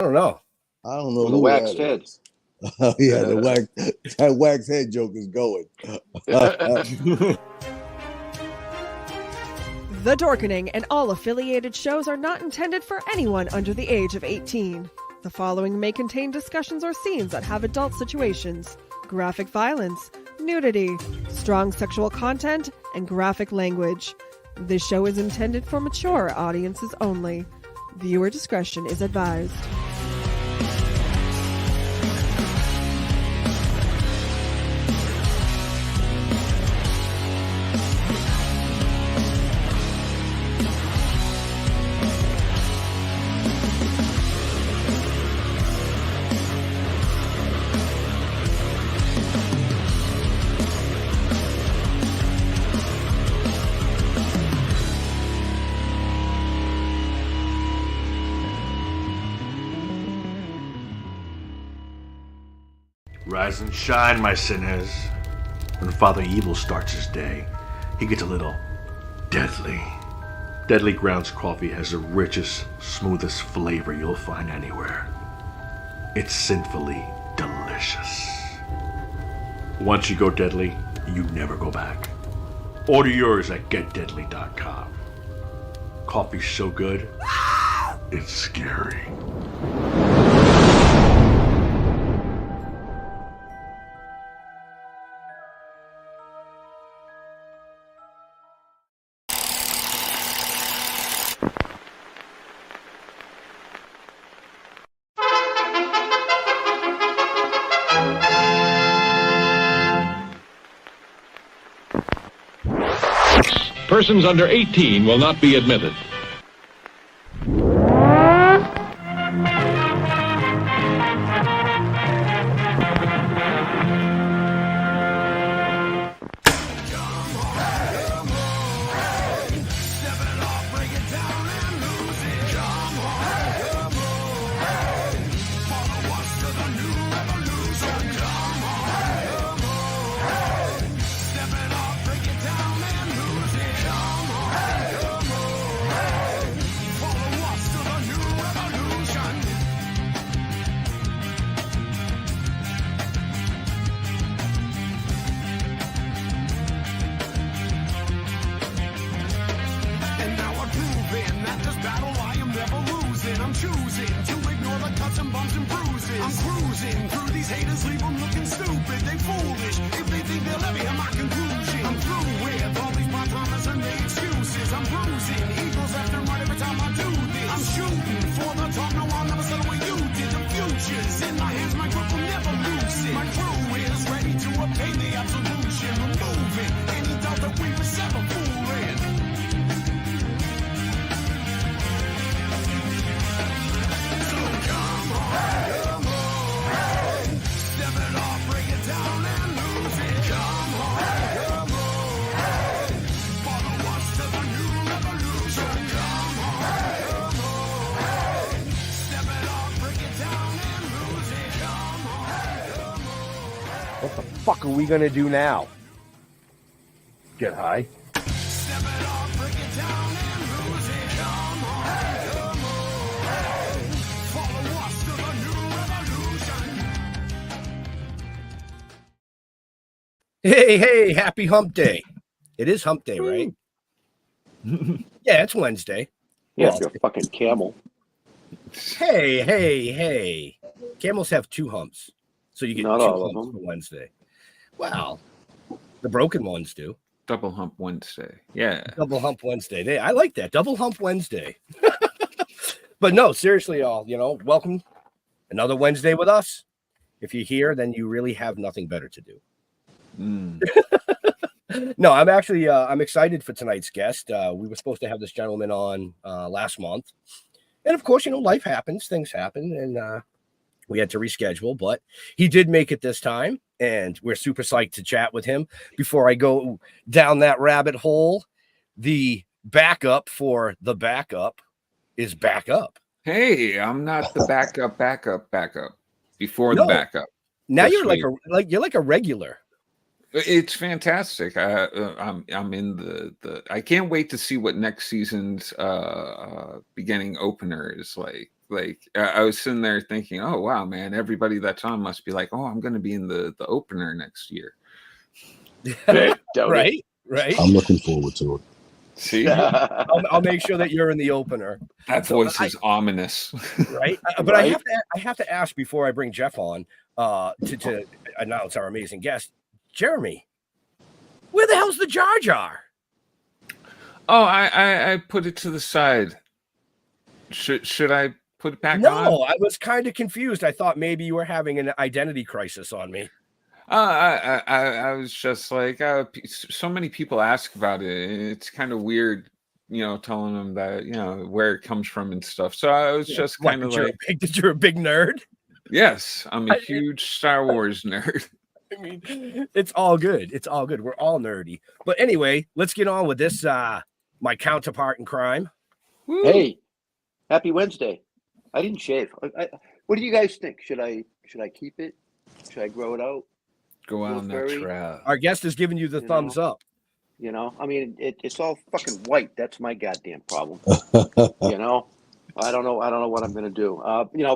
I don't know. I don't know the who waxed that head. is. Oh, yeah, that wax head joke is going. The Dorkening and all affiliated shows are not intended for anyone under the age of 18. The following may contain discussions or scenes that have adult situations, graphic violence, nudity, strong sexual content, and graphic language. This show is intended for mature audiences only. Viewer discretion is advised. Rise and shine, my sinners. When Father Evil starts his day, he gets a little deadly. Deadly Grounds coffee has the richest, smoothest flavor you'll find anywhere. It's sinfully delicious. Once you go deadly, you never go back. Order yours at getdeadly.com. Coffee's so good, it's scary. Persons under 18 will not be admitted. What the fuck are we gonna do now? Get high? Hey, happy hump day. It is hump day, right? Yeah, it's Wednesday. Yeah, you're a fucking camel. Hey. Camels have two humps. So you get Not two all of humps them. for Wednesday. Wow. The broken ones do. Double hump Wednesday. Yeah. Double hump Wednesday. I like that. Double hump Wednesday. But no, seriously, y'all, welcome. Another Wednesday with us. If you're here, then you really have nothing better to do. No, I'm actually I'm excited for tonight's guest. We were supposed to have this gentleman on last month. And of course, life happens, things happen, and we had to reschedule, but he did make it this time, and we're super psyched to chat with him. Before I go down that rabbit hole, the backup for the backup is back up. Hey, I'm not the backup before the backup. Now you're like a regular. It's fantastic. I'm in the I can't wait to see what next season's beginning opener is like. I was sitting there thinking, oh wow, man, everybody that's on must be like, oh, I'm going to be in the opener next year. Right. I'm looking forward to it. See, I'll make sure that you're in the opener. that voice is ominous, right? But I have to ask before I bring Jeff on to announce our amazing guest, Jeremy. Where the hell's the Jar Jar? Oh, I put it to the side. Should I put it back on? No, I was kind of confused. I thought maybe you were having an identity crisis on me. I was just like, so many people ask about it. It's kind of weird, telling them that, where it comes from and stuff. So I was just kind of like, you're a big nerd? Yes, I'm a huge Star Wars nerd. I mean, it's all good. It's all good. We're all nerdy. But anyway, let's get on with this. My counterpart in crime. Woo. Hey, happy Wednesday. I didn't shave. What do you guys think? Should I keep it? Should I grow it out? Go on that trail. Our guest has given you the thumbs up. I mean, it's all fucking white. That's my goddamn problem. I don't know what I'm gonna do.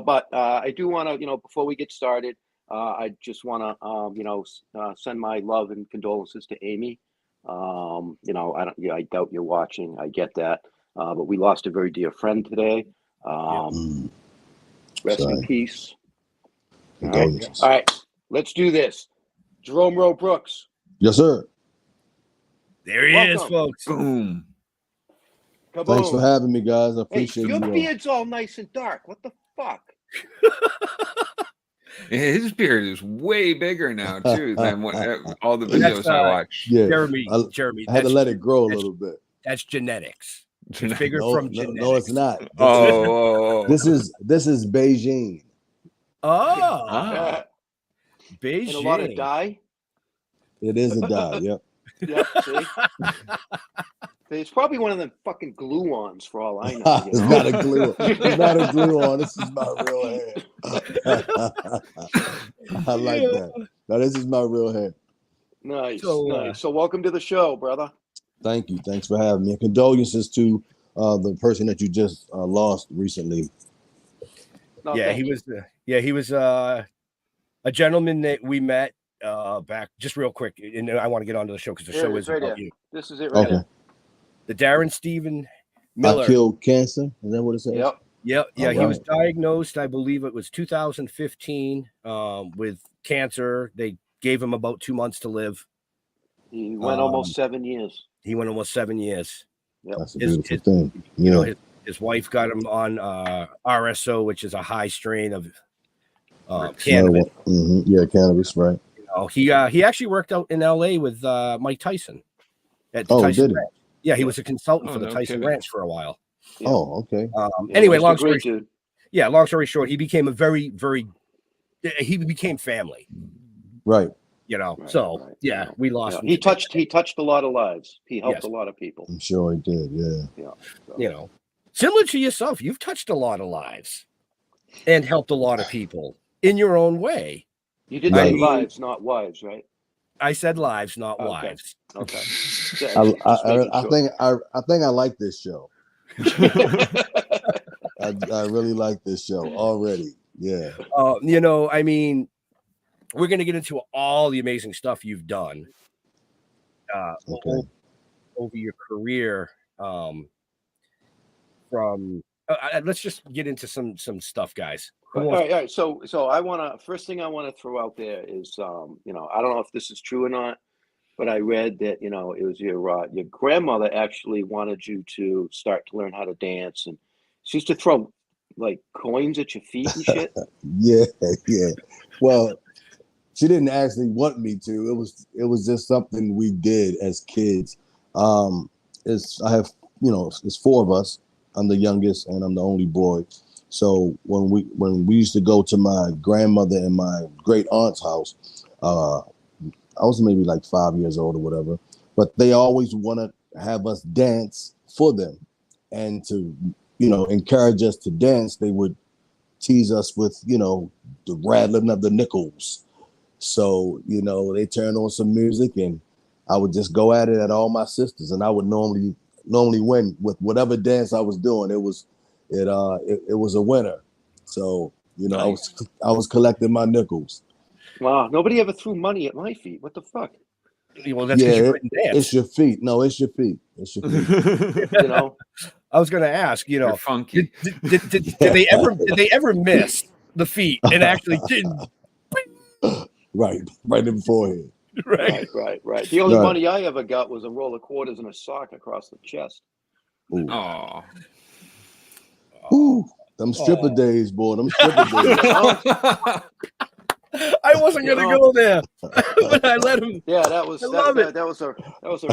But I do want to, before we get started, I just want to, send my love and condolences to Amy. I doubt you're watching. I get that, but we lost a very dear friend today. Rest in peace. All right, let's do this. Jerome RO Brooks. Yes, sir. There he is, folks. Boom. Kaboom. Thanks for having me, guys. I appreciate your you. beard's all nice and dark. What the fuck? His beard is way bigger now too than all the videos I watch. Yeah, Jeremy, I had to let it grow a little bit. That's genetics. It's bigger from genetics. No, it's not. This is Beijing. Beijing. And a lot of dye. It is a dye. Yep. Yeah. See? It's probably one of them fucking glue-ons for all I know. It's not a glue. It's not a glue-on. This is my real hair. I like that. Now this is my real hair. Nice. So welcome to the show, brother. Thank you. Thanks for having me. And condolences to the person that you just lost recently. He was a gentleman that we met back just real quick, and I want to get onto the show because the show is about you. This is it right here. The Darren Stephen Miller. I killed cancer. Is that what it says? Yep. Yeah. Right. He was diagnosed, I believe it was 2015, with cancer. They gave him about 2 months to live. He went almost 7 years. He went almost 7 years. Yep. That's a beautiful thing. His wife got him on RSO, which is a high strain of cannabis. Yeah, cannabis, right. He actually worked out in LA with Mike Tyson at the Tyson Ranch. Yeah, he was a consultant for the Tyson Ranch for a while. Yeah. Oh, okay. Anyway, long story short, he became a very, very. He became family. Right. We lost him. He touched a lot of lives. He helped a lot of people. I'm sure he did. Yeah. So. Similar to yourself, you've touched a lot of lives and helped a lot of people in your own way. You did say lives, not wives, right? I said lives, not wives. Okay. I think I like this show. I really like this show already. Yeah. I mean, we're going to get into all the amazing stuff you've done over your career. Let's just get into some stuff, guys. All right. So first thing I want to throw out there is, I don't know if this is true or not, but I read that, it was your grandmother actually wanted you to start to learn how to dance, and she used to throw like coins at your feet and shit. Yeah. Well, she didn't actually want me to. It was just something we did as kids. It's 4 of us. I'm the youngest and I'm the only boy. So when we used to go to my grandmother and my great aunt's house, I was maybe like 5 years old or whatever, but they always want to have us dance for them, and to encourage us to dance. They would tease us with the rattling of the nickels. So they turned on some music, and I would just go at all my sisters, and I would normally win with whatever dance I was doing. It it was a winner. So Nice. I was collecting my nickels. Wow, nobody ever threw money at my feet. What the fuck? Well, that's because you couldn't dance. It's your feet. No, it's your feet. It's your feet. You know, I was going to ask, You're funky. did they ever miss the feet and actually did? Right in the forehead. Right. right. The only Right. money I ever got was a roll of quarters and a sock across the chest. Ooh. Oh. Ooh, them stripper days, boy. Them stripper days. I wasn't going to go there, but I let him. Yeah, that was I love it. that was a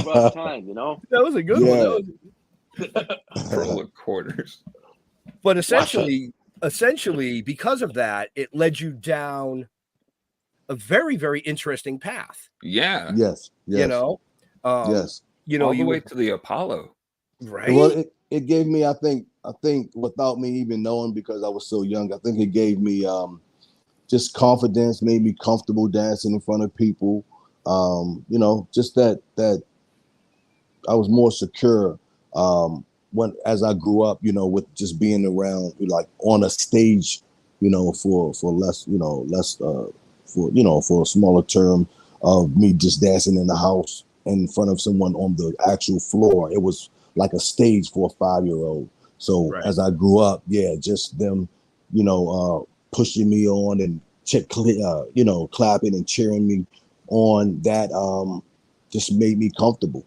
rough time, you know. That was a good Yeah. one. Roll of quarters. But essentially, because of that, it led you down a very, very interesting path. Yeah. Yes. You know, Yes. All the way to the Apollo. right? Well, it gave me, I think without me even knowing, because I was so young, I think it gave me just confidence, made me comfortable dancing in front of people. Just that I was more secure as I grew up, with just being around, like on a stage, for a smaller term of me just dancing in the house in front of someone on the actual floor. It was like a stage for a 5-year-old. So as I grew up, just them, pushing me on and clapping and cheering me on, that just made me comfortable.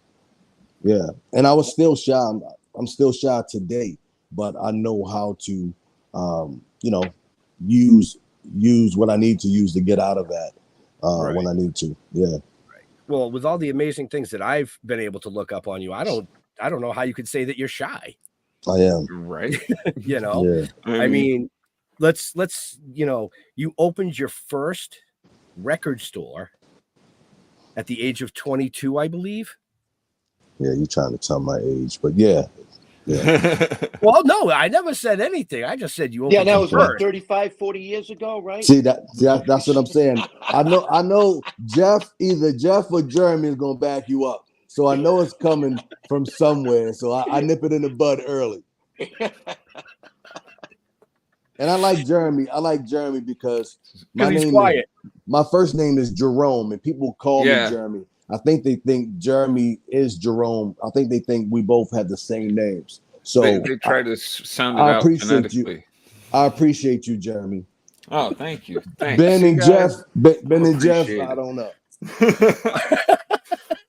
Yeah. And I was still shy. I'm still shy today, but I know how to, use what I need to use to get out of that when I need to. Yeah. Well, with all the amazing things that I've been able to look up on you, I don't know how you could say that you're shy. I am. Right. Yeah. I mean, let's you opened your first record store at the age of 22, I believe. Yeah, you're trying to tell my age, but yeah. Well, no, I never said anything. I just said you opened That was first. 35, 40 years ago, right? See, that's what I'm saying. I know either Jeff or Jeremy is gonna back you up. So I know it's coming from somewhere. So I nip it in the bud early. And I like Jeremy. Because he's quiet. My first name is Jerome, and people call me Jeremy. I think they think Jeremy is Jerome. I think they think we both have the same names. So they try to sound it out phonetically. I appreciate you, Jeremy. Oh, thank you. Thanks. Ben and Jeff, Appreciate I it. don't know.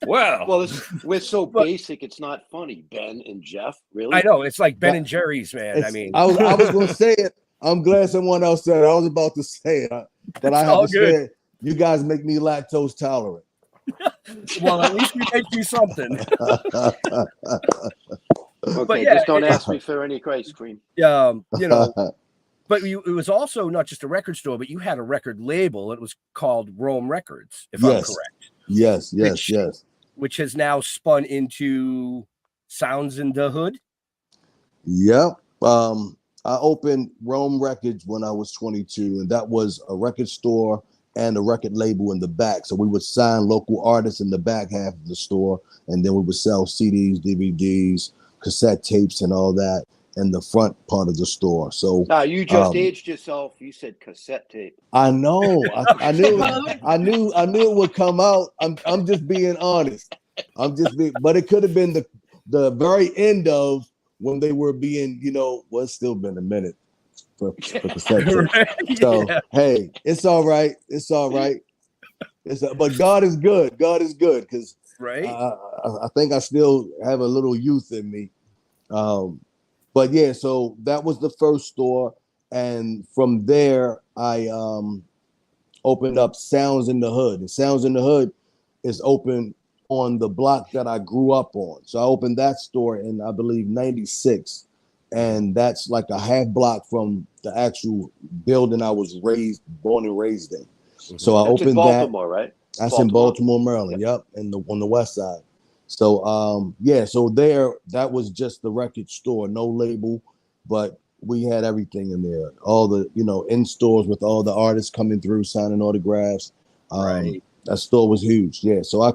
Well, we're so basic. It's not funny. Ben and Jeff, really? I know, it's like Ben and Jerry's, man. I mean, I was going to say it. I'm glad someone else said it. I was about to say it, but I have to say it. You guys make me lactose tolerant. Well, at least we make you something. Okay, just don't ask me for any ice cream. But it was also not just a record store, but you had a record label. It was called Rome Records, if I'm correct. Yes. Which has now spun into Sounds in the Hood. Yep. I opened Rome Records when I was 22, and that was a record store and a record label in the back. So we would sign local artists in the back half of the store, and then we would sell CDs, DVDs, cassette tapes, and all that in the front part of the store. So you just aged yourself. You said cassette tape. I know. I knew it would come out. I'm just being honest. But it could have been the very end of when they were being, it's still been a minute for cassette tape. So hey, it's all right. But God is good. God is good, because I think I still have a little youth in me. But yeah, so that was the first store, and from there I opened up Sounds in the Hood. And Sounds in the Hood is open on the block that I grew up on. So I opened that store in, I believe, 96. And that's like a half block from the actual building I was born and raised in. So I opened in Baltimore, right? That's in Baltimore, Maryland. Yep, on the west side. So so there, that was just the record store, no label, but we had everything in there. All the, in stores with all the artists coming through, signing autographs. That store was huge. Yeah. So I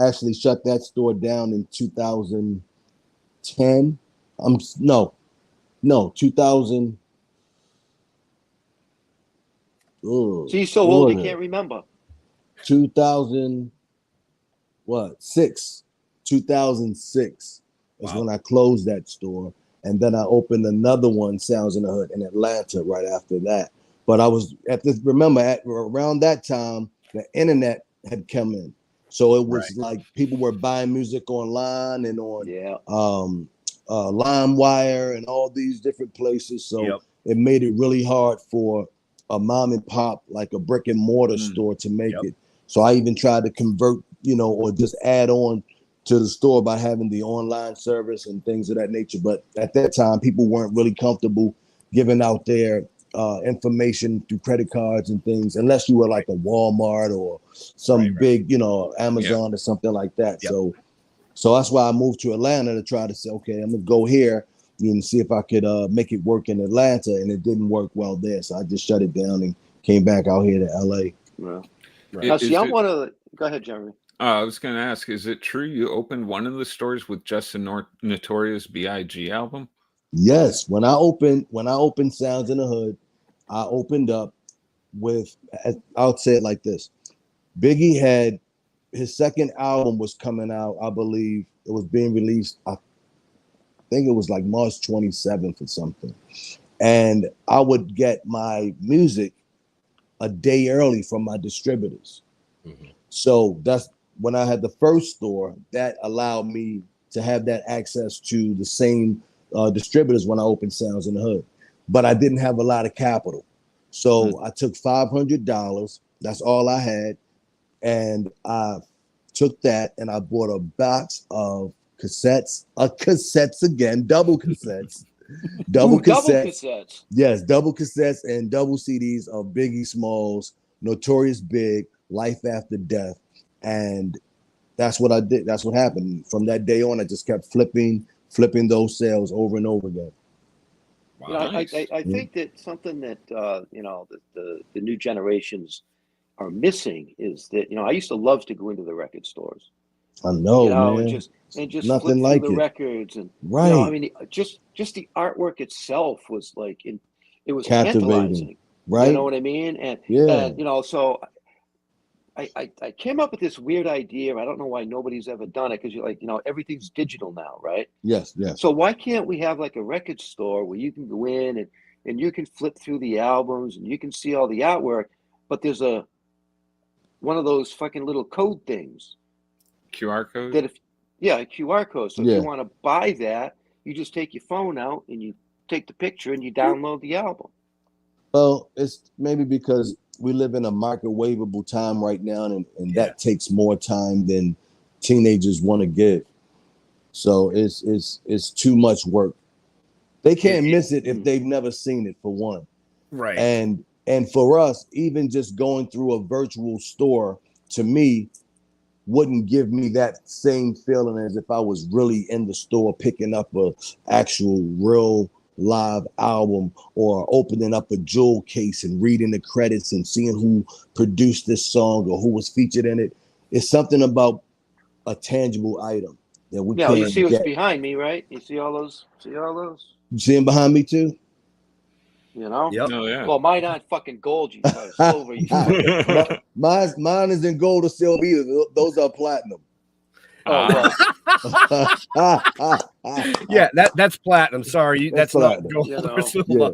actually shut that store down in 2010. No, 2000. See, so old you can't remember. 2000. What? 2006 is when I closed that store, and then I opened another one, Sounds in the Hood, in Atlanta right after that. But I was at this. Remember, around that time, the internet had come in, so it was like people were buying music online and on LimeWire and all these different places. So it made it really hard for a mom and pop, like a brick and mortar store, to make it. So I even tried to convert, or just add on to the store by having the online service and things of that nature. But at that time, people weren't really comfortable giving out their information through credit cards and things, unless you were like a Walmart or some big, Amazon or something like that. So that's why I moved to Atlanta to try to say, okay, I'm gonna go here and see if I could make it work in Atlanta, and it didn't work well there. So I just shut it down and came back out here to LA. Well, now, see, I'm one of the. Go ahead, Jeremy. I was going to ask, is it true you opened one of the stores with just a Notorious B.I.G. album? Yes, when I opened Sounds in the Hood, I opened up with, I'll say it like this: Biggie had his second album was coming out. I believe it was being released. I think it was like March 27th or something, and I would get my music a day early from my distributors. So that's when I had the first store that allowed me to have that access to the same distributors when I opened Sounds in the Hood. But I didn't have a lot of capital. So I took $500. That's all I had. And I took that and I bought a box of cassettes, again, double cassettes. Double cassettes. Yes, double cassettes and double CDs of Biggie Smalls, Notorious Big, Life After Death. And that's what I did. That's what happened. From that day on, I just kept flipping those sales over and over again. Wow, nice. I think that something that the new generations are missing is that I used to love to go into the record stores. I know, man. and just nothing flip like through the it. Records and I mean, just the artwork itself was like it was tantalizing, right? You know what I mean? And so I came up with this weird idea. I don't know why nobody's ever done it, because you're like, everything's digital now, right? Yes. So why can't we have like a record store where you can go in and you can flip through the albums and you can see all the artwork, but there's one of those fucking little code things. QR code? A QR code. So if you want to buy that, you just take your phone out and you take the picture and you download the album. Well, it's maybe because we live in a microwavable time right now, and that takes more time than teenagers want to give. So it's too much work. They can't miss it if they've never seen it, for one. Right. And for us, even just going through a virtual store, to me, wouldn't give me that same feeling as if I was really in the store picking up a actual real live album, or opening up a jewel case and reading the credits and seeing who produced this song or who was featured in it. It's something about a tangible item that we can't you see what's get. behind me, right? You see all those? You see them behind me too? Yep. Oh, yeah. Well, mine aren't fucking gold, you silver. Mine is in gold or silver either. Those are platinum. Yeah, that's platinum. Sorry, that's platinum. not gold or silver. Yeah.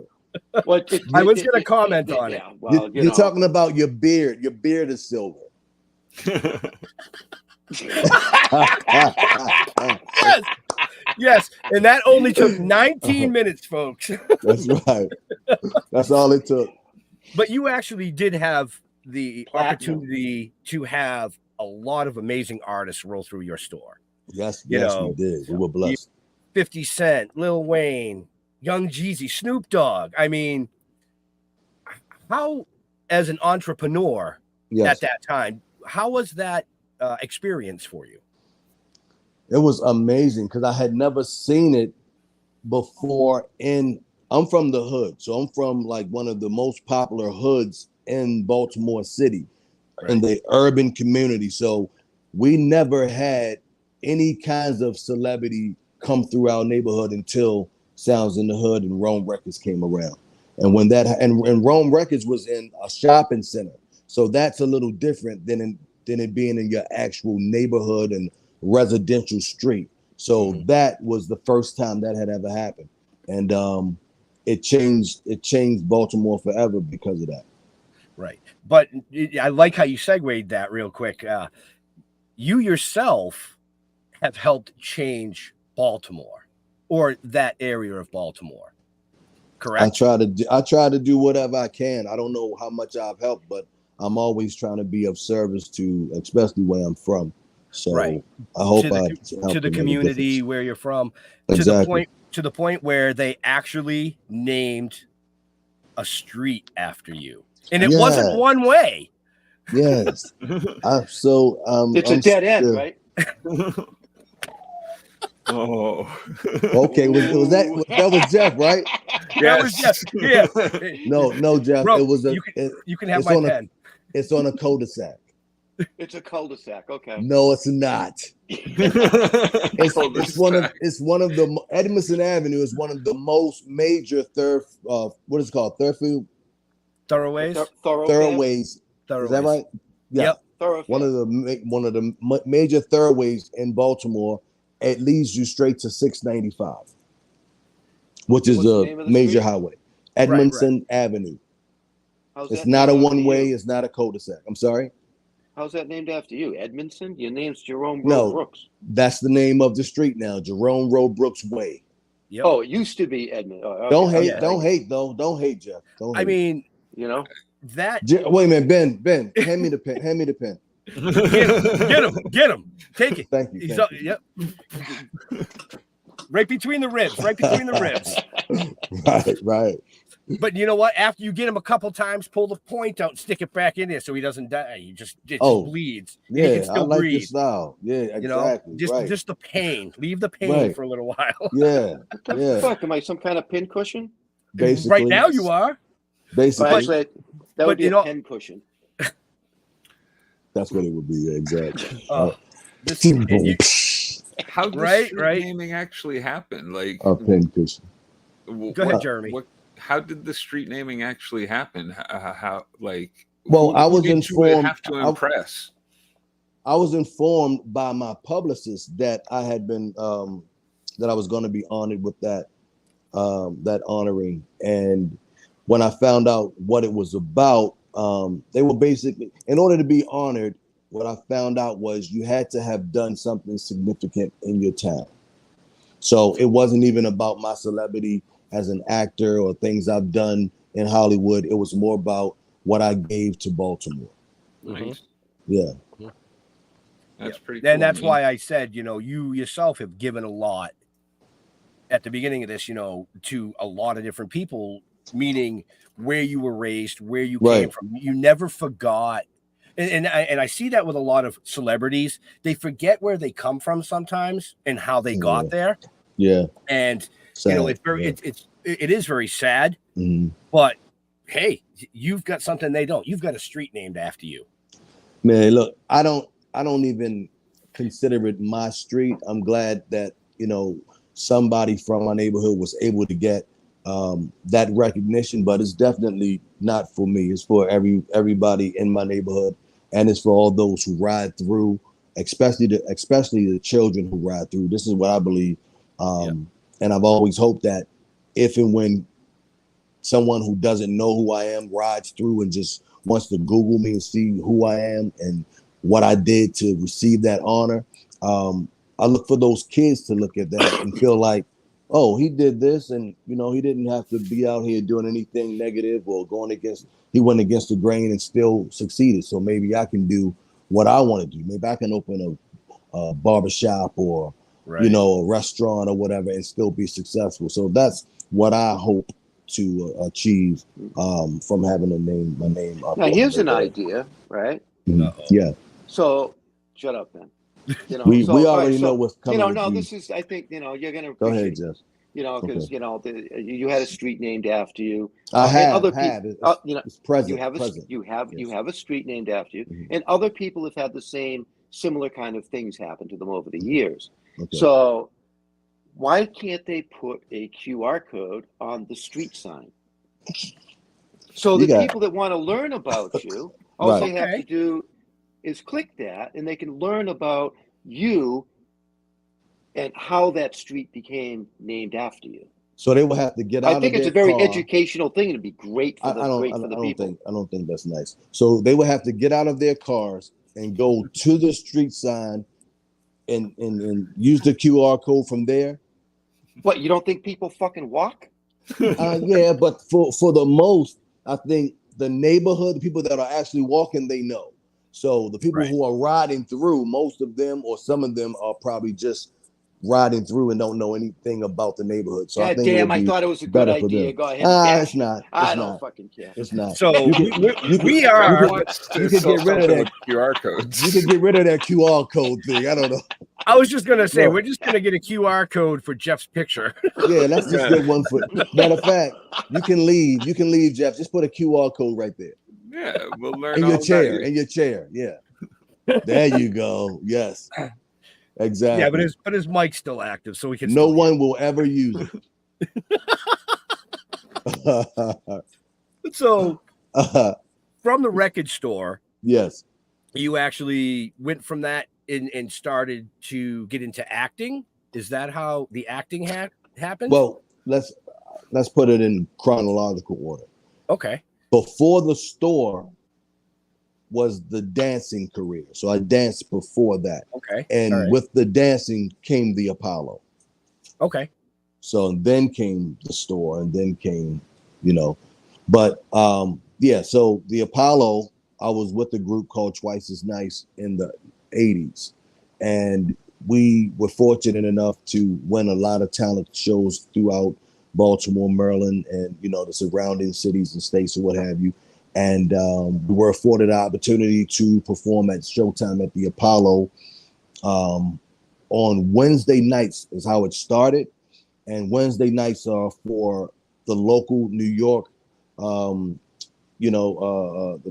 Well, I was going to comment on it. Well, you're talking about your beard. Your beard is silver. Yes, and that only took 19 minutes, folks. That's right. That's all it took. But you actually did have the Platinum. opportunity to have a lot of amazing artists roll through your store. Yes, we did. We were blessed. 50 Cent, Lil Wayne, Young Jeezy, Snoop Dogg. I mean, how, as an entrepreneur at that time, how was that experience for you? It was amazing because I had never seen it before. I'm from the hood, so I'm from like one of the most popular hoods in Baltimore City, in the urban community. So we never had any kinds of celebrity come through our neighborhood until Sounds in the Hood and Rome Records came around. And when that and Rome Records was in a shopping center, so that's a little different than it being in your actual neighborhood and residential street. So that was the first time that had ever happened, and it changed Baltimore forever because of that. Right, but I like how you segued that real quick. You yourself have helped change Baltimore or that area of Baltimore. Correct. I try to do whatever I can. I don't know how much I've helped, but I'm always trying to be of service to, especially where I'm from. So right. I hope to the community where you're from, exactly. to the point where they actually named a street after you, and it wasn't one way. Yes. It's a dead end, right? Oh, okay. That was Jeff, right? That was Jeff. Yeah. No, Jeff. Bro, it was you can have my pen. It's on a cul-de-sac. It's a cul-de-sac. Okay. No, it's not. It's one of the Edmondson Avenue is one of the most major what is it called? Thoroughways. Thoroughways. Is that right? Yeah. Yep. One of the major thoroughways in Baltimore. It leads you straight to 695, which is a major highway. Edmondson Avenue. It's not a one-way. It's not a cul-de-sac. I'm sorry. How's that named after you? Edmondson? Your name's Jerome RO Brooks. That's the name of the street now. Jerome RO Brooks Way. Yep. Oh, it used to be Edmond. Oh, okay. Don't hate, though. Don't hate, Jeff. I mean, that. Wait a minute, Ben. Hand me the pen. Hand me the pen. Get him. Take it. Thank you. Yep. Right between the ribs. Right. But you know what? After you get him a couple times, pull the point out and stick it back in there so he doesn't die. It just bleeds. Yeah, he can still I like breathe. Your style. Yeah, exactly. Just the pain. Leave the pain for a little while. Yeah. Fuck, am I some kind of pin cushion? Basically. Right now you are. Basically. Actually, that would be a pen cushion. That's what it would be. Yeah, exactly. How did street naming actually happen? Like a pen cushion. Go ahead, Jeremy. How did the street naming actually happen? How I was informed. Have to impress. I was informed by my publicist that I had been that I was going to be honored with that honoring, and when I found out what it was about, they were basically, in order to be honored, what I found out was you had to have done something significant in your town. So it wasn't even about my celebrity as an actor or things I've done in Hollywood. It was more about what I gave to Baltimore. Nice. Yeah. That's pretty cool. And that's why I said, you yourself have given a lot at the beginning of this, to a lot of different people, meaning where you were raised, where you came from. You never forgot. And I see that with a lot of celebrities. They forget where they come from sometimes and how they got there. Yeah. And sad. It is very sad. Mm-hmm. But hey, you've got something they don't. You've got a street named after you. Man, look, I don't even consider it my street. I'm glad that, somebody from my neighborhood was able to get that recognition, but it's definitely not for me. It's for everybody in my neighborhood, and it's for all those who ride through, especially the children who ride through. This is what I believe, and I've always hoped that if and when someone who doesn't know who I am rides through and just wants to Google me and see who I am and what I did to receive that honor, I look for those kids to look at that and feel like, oh, he did this, and he didn't have to be out here doing anything negative or he went against the grain and still succeeded. So maybe I can do what I want to do. Maybe I can open a barbershop or a restaurant or whatever and still be successful. So that's what I hope to achieve from having my name up. Now here's an idea, right? Mm-hmm. Yeah. So shut up, then. We already know what's coming. This is. I think you're gonna. Go ahead, Jeff. Because you had a street named after you. I have. It's present. You have a street named after you, and other people have had the similar kind of things happen to them over the years. Okay. So Why can't they put a QR code on the street sign? So the people that want to learn about you, all they have to do is click that, and they can learn about you and how that street became named after you. So they will have to get out of their car. I think it's a very educational thing. It'd be great for the people. I don't think that's nice. So they will have to get out of their cars and go to the street sign and use the QR code from there. What, you don't think people fucking walk? Yeah, but for the most, I think the neighborhood, the people that are actually walking, they know. So the people who are riding through, most of them or some of them are probably just riding through and don't know anything about the neighborhood. So I thought it was a good idea. Go ahead. It's not. I don't fucking care. It's not. So you can get rid of QR codes. You can get rid of that QR code thing. I don't know. I was just gonna say we're just gonna get a QR code for Jeff's picture. Yeah, let's just get one for. Matter of fact, you can leave. You can leave, Jeff. Just put a QR code right there. Yeah, we'll learn in your chair. Yeah. There you go. Yes. Exactly. Yeah, but his mic's still active, so we can. No one will ever use it. So, from the record store, yes, you actually went from that and started to get into acting. Is that how the acting happened? Well, let's put it in chronological order. Okay. Before the store was the dancing career. So I danced before that. Okay. And with the dancing came the Apollo. Okay. So then came the store, and then came, but so the Apollo, I was with a group called Twice as Nice in the 80s. And we were fortunate enough to win a lot of talent shows throughout Baltimore, Maryland, and, the surrounding cities and states and what have you. And we were afforded the opportunity to perform at Showtime at the Apollo on Wednesday nights is how it started. And Wednesday nights are for the local New York, the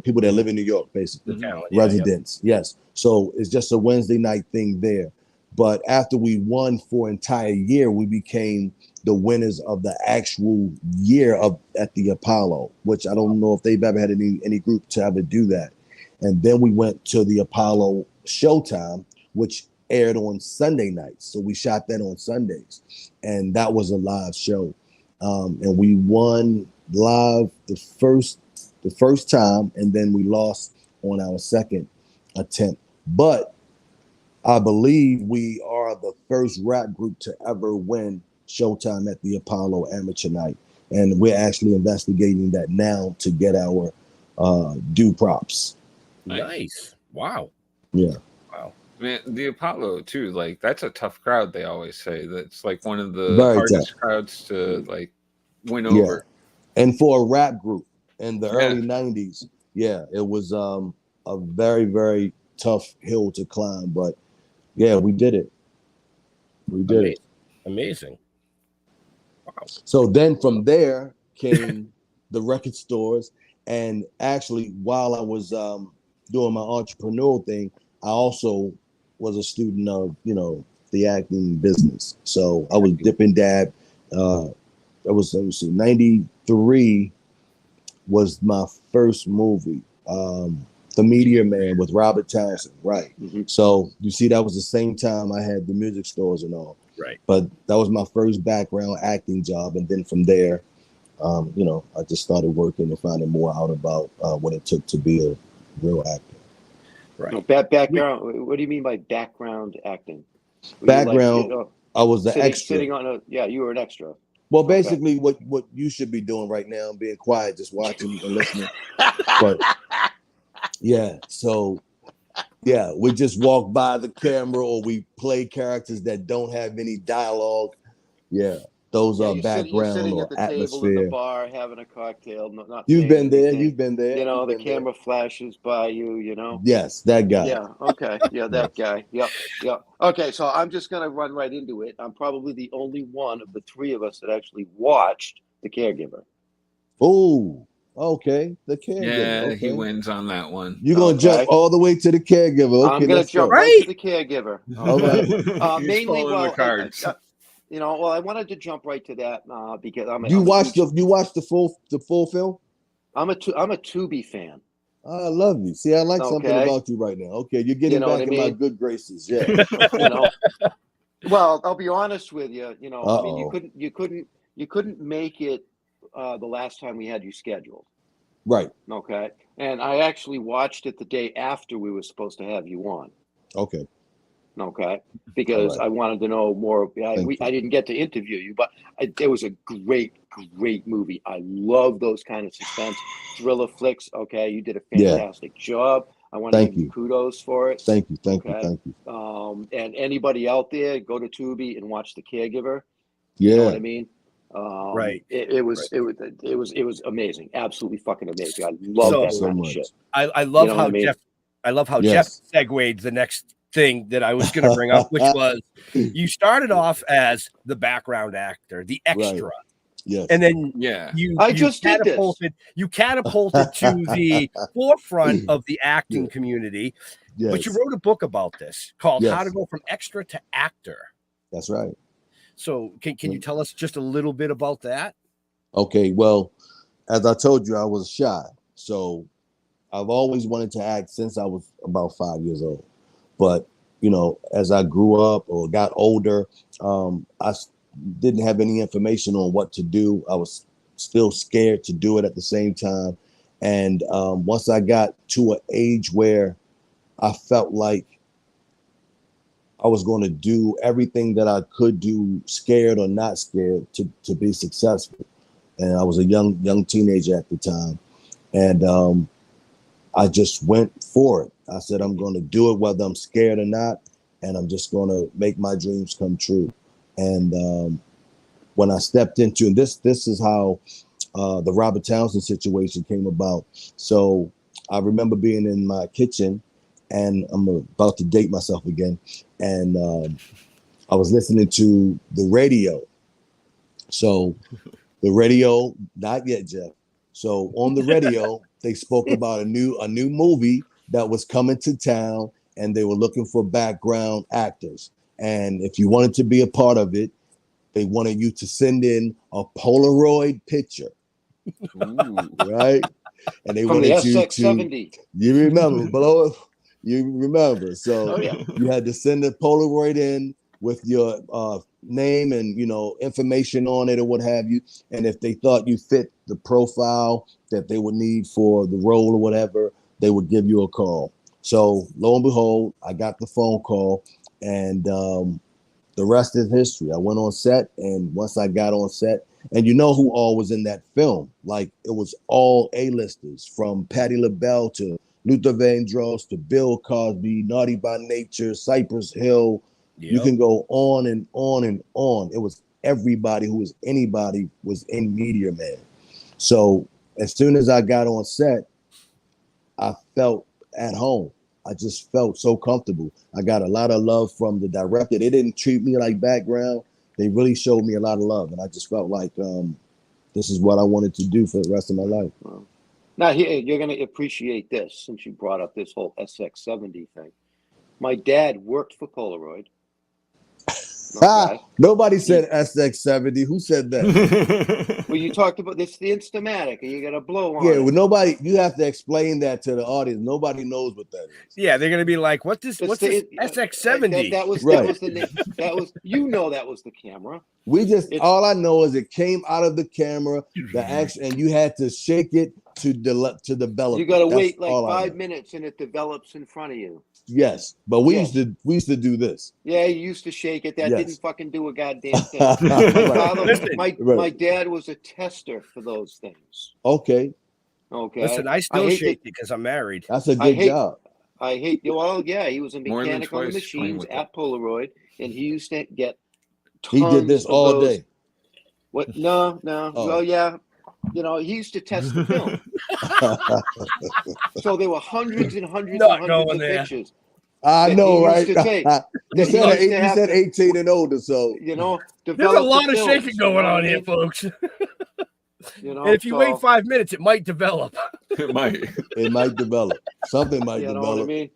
people that live in New York, basically, residents. Yeah. Yes. So it's just a Wednesday night thing there. But after we won for an entire year, we became the winners of the actual year at the Apollo, which I don't know if they've ever had any group to ever do that. And then we went to the Apollo Showtime, which aired on Sunday nights. So we shot that on Sundays, and that was a live show. And we won live the first time, and then we lost on our second attempt. But I believe we are the first rap group to ever win Showtime at the Apollo Amateur Night. And we're actually investigating that now to get our due props. Nice. Wow. Yeah. Wow. Man, the Apollo too, like that's a tough crowd. They always say that's like one of the Very hardest tough crowds to like win over. And for a rap group in the early 90s, it was a very, very tough hill to climb. But yeah, we did it. We did it. Amazing. Wow. So then from there came the record stores. And actually, while I was doing my entrepreneurial thing, I also was a student of, the acting business. So I was dip and dab. That was 93 was my first movie. The Meteor Man with Robert Townsend, right? Mm-hmm. So you see, that was the same time I had the music stores and all. Right. But that was my first background acting job, and then from there, I just started working and finding more out about what it took to be a real actor. Right. No, background. What do you mean by background acting? Background. I was the extra. Sitting on you were an extra. Well, basically, what you should be doing right now, being quiet, just watching and listening. But yeah, so yeah, we just walk by the camera or we play characters that don't have any dialogue. Yeah, those are background sitting or at the atmosphere. table in the bar having a cocktail. You've been there. You've been there. The camera flashes by you. Yes, that guy. Yeah. Okay. Yeah, that guy. Yep. Okay, so I'm just gonna run right into it. I'm probably the only one of the three of us that actually watched The Caregiver. Oh. Okay, The Caregiver. Yeah, okay. He wins on that one. You're gonna jump all the way to The Caregiver. Okay, I'm gonna jump right to The Caregiver. All right. Mainly, the cards. well, I wanted to jump right to that because You watched the full film? I'm a Tubi fan. I love you. See, I like something Okay. about you right now. Okay, you're getting know what back I in my mean? good graces. Yeah. Well, I'll be honest with you. I mean, Uh-oh. you couldn't make it the last time we had you scheduled. Right. Okay. And I actually watched it the day after we were supposed to have you on. Okay. Okay. Because All right. I wanted to know more. I didn't get to interview you, but it was a great movie. I love those kind of suspense thriller flicks. Okay. You did a fantastic job. I want to give you kudos for it. Thank you. Thank you. And anybody out there, go to Tubi and watch The Caregiver. Yeah. You know what I mean? Right. It was amazing. Absolutely fucking amazing. I love that kind of shit. I love how Jeff segued the next thing that I was going to bring up, which was you started off as the background actor, the extra. Right. Yes. And then you catapulted to the forefront of the acting community. Yes. But you wrote a book about this called How to Go from Extra to Actor. That's right. So can you tell us just a little bit about that? Okay, well, as I told you, I was shy. So I've always wanted to act since I was about 5 years old. But, as I grew up or got older, I didn't have any information on what to do. I was still scared to do it at the same time. And once I got to an age where I felt like I was going to do everything that I could do, scared or not scared, to be successful. And I was a young teenager at the time. And I just went for it. I said, I'm going to do it whether I'm scared or not. And I'm just going to make my dreams come true. And when I stepped into, and this is how the Robert Townsend situation came about. So I remember being in my kitchen, and I'm about to date myself again. And I was listening to the radio. So the radio, not yet, Jeff. So on the radio, they spoke about a new movie that was coming to town, and they were looking for background actors. And if you wanted to be a part of it, they wanted you to send in a Polaroid picture. Ooh, right? And they From wanted the S5E17. You remember, you remember. So you had to send a Polaroid in with your name and, information on it or what have you. And if they thought you fit the profile that they would need for the role or whatever, they would give you a call. So lo and behold, I got the phone call, and the rest is history. I went on set, and once I got on set, and you know who all was in that film? Like, it was all A-listers, from Patti LaBelle to Luther Vandross to Bill Cosby, Naughty by Nature, Cypress Hill. Yep. You can go on and on and on. It was everybody who was anybody was in Meteor Man. So as soon as I got on set, I felt at home. I just felt so comfortable. I got a lot of love from the director. They didn't treat me like background. They really showed me a lot of love. And I just felt like this is what I wanted to do for the rest of my life. Now, you're going to appreciate this since you brought up this whole SX70 thing. My dad worked for Polaroid. Okay. Nobody said SX70. Who said that? Well, you talked about this, the Instamatic, and you got a blow on it. Yeah, well, nobody. You have to explain that to the audience. Nobody knows what that is. Yeah, they're gonna be like, "What's this SX70?" That was right. That was the name. That was that was the camera. All I know is it came out of the camera, the action, and you had to shake it to develop. You got to wait like 5 minutes, and it develops in front of you. Yes, but we used to do this. Yeah, you used to shake it. That didn't fucking do a goddamn thing. My dad was a tester for those things. Okay. Listen, I still shake it because I'm married. That's a good job. I hate. Well, yeah, he was a mechanic on the machines at Polaroid, and he used to get. He did this all day. What? No. Oh. Well, yeah. He used to test the film. So there were hundreds and hundreds of pictures. I know, right? You said 18 and older, so there's a lot of shaking going on here, folks. And if you wait 5 minutes, it might develop. It might develop. Something might develop. Know what I mean?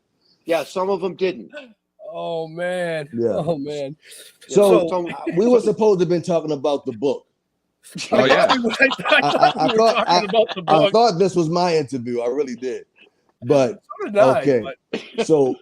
Yeah, some of them didn't. Oh man. Yeah. Oh man. So, So- we were supposed to have been talking about the book. Oh, yeah. I thought we were talking about the I book. thought this was my interview. I really did. But So did I, okay. but- So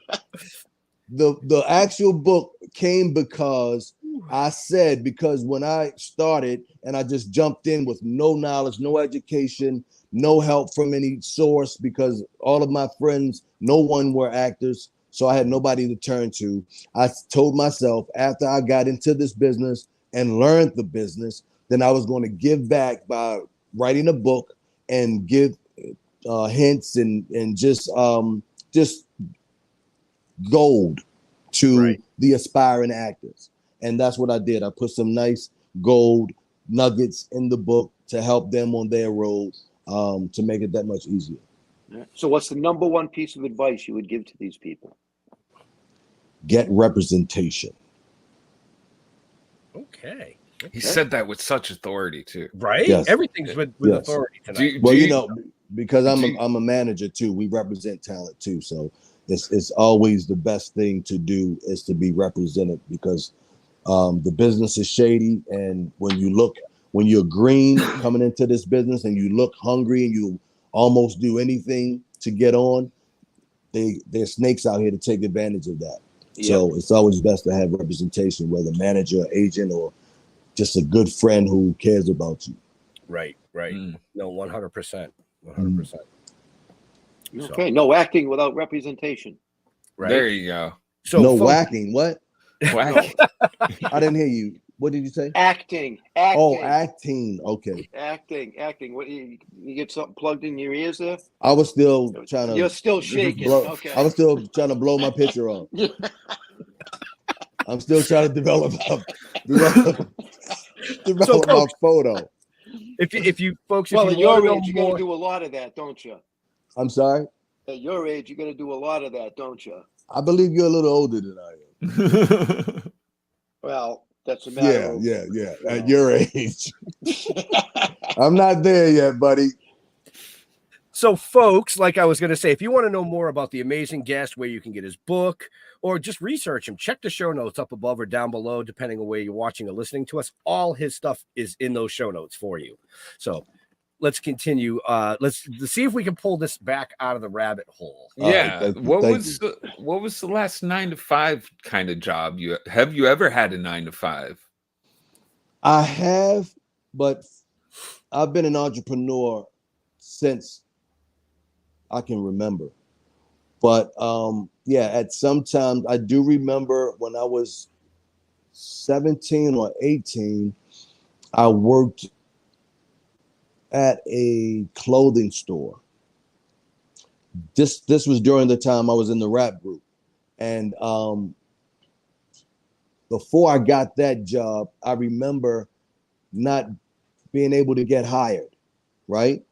the actual book came because I said, because when I started and I just jumped in with no knowledge, no education, no help from any source, because all of my friends, no one were actors. So I had nobody to turn to. I told myself after I got into this business and learned the business, then I was going to give back by writing a book and give hints and just gold to Right. the aspiring actors. And that's what I did. I put some nice gold nuggets in the book to help them on their road, to make it that much easier. So what's the number one piece of advice you would give to these people? Get representation. Okay. He said that with such authority too. Right? Yes. Everything's with Yes. authority tonight. Well, Do you know, because I'm do you- I'm a manager too. We represent talent too. So it's always the best thing to do is to be represented, because the business is shady, and when you're green coming into this business and you look hungry and you almost do anything to get on, there's snakes out here to take advantage of that. Yep. So it's always best to have representation, whether manager, agent, or just a good friend who cares about you. Right. Mm. No, 100%. 100%. Okay, no acting without representation. Right. There you go. So No folks, whacking. What? Whack. I didn't hear you. What did you say? Acting. Oh, acting. Okay. Acting. What you get something plugged in your ears there? I was still trying to. You're still shaking. Okay. I was still trying to blow my picture off. I'm still trying to develop my photo. If you folks, Well, if at you want your to age, know you got to more, do a lot of that, don't you? I'm sorry. At your age, you got to do a lot of that, don't you? I believe you're a little older than I am. Well, that's a matter of. Yeah. At your age, I'm not there yet, buddy. so folks, like I was going to say, if you want to know more about the amazing guest, where you can get his book, or just research him, check the show notes up above or down below, depending on where you're watching or listening to us. All his stuff is in those show notes for you. So let's continue. Let's see if we can pull this back out of the rabbit hole. Yeah. Thank What you. was the last 9 to 5 kind of job you have? You ever had a 9 to 5? I have, but I've been an entrepreneur since I can remember. But at some times I do remember when I was 17 or 18, I worked at a clothing store. This was during the time I was in the rap group. And before I got that job, I remember not being able to get hired, right?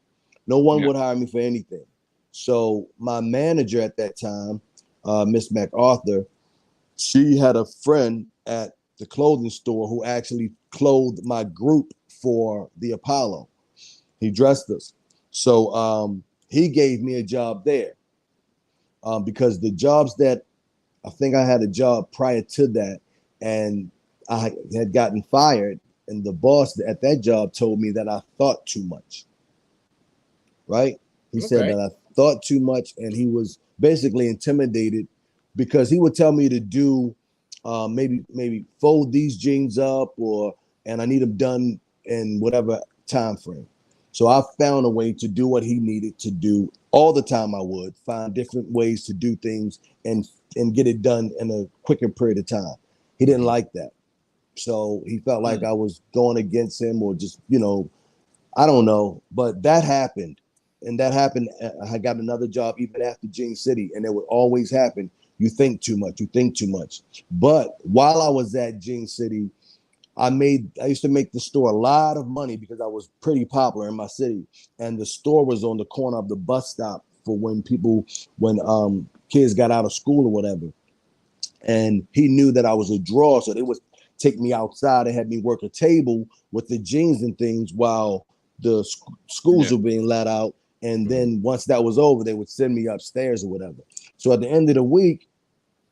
No one would hire me for anything. So my manager at that time, Miss MacArthur, she had a friend at the clothing store who actually clothed my group for the Apollo. He dressed us. So he gave me a job there, because the jobs that I think I had a job prior to that, and I had gotten fired, and the boss at that job told me that I thought too much. Right? He said that I thought too much, and he was basically intimidated because he would tell me to do maybe fold these jeans up, and I need them done in whatever time frame. So I found a way to do what he needed to do all the time. I would find different ways to do things and get it done in a quicker period of time. He didn't like that. So he felt like I was going against him, or just, I don't know, but that happened. And that happened. I got another job even after Jean City, and it would always happen. You think too much. But while I was at Jean City, I used to make the store a lot of money because I was pretty popular in my city. And the store was on the corner of the bus stop for when kids got out of school or whatever. And he knew that I was a draw, so they would take me outside and have me work a table with the jeans and things while the schools were being let out. And then once that was over, they would send me upstairs or whatever. So at the end of the week,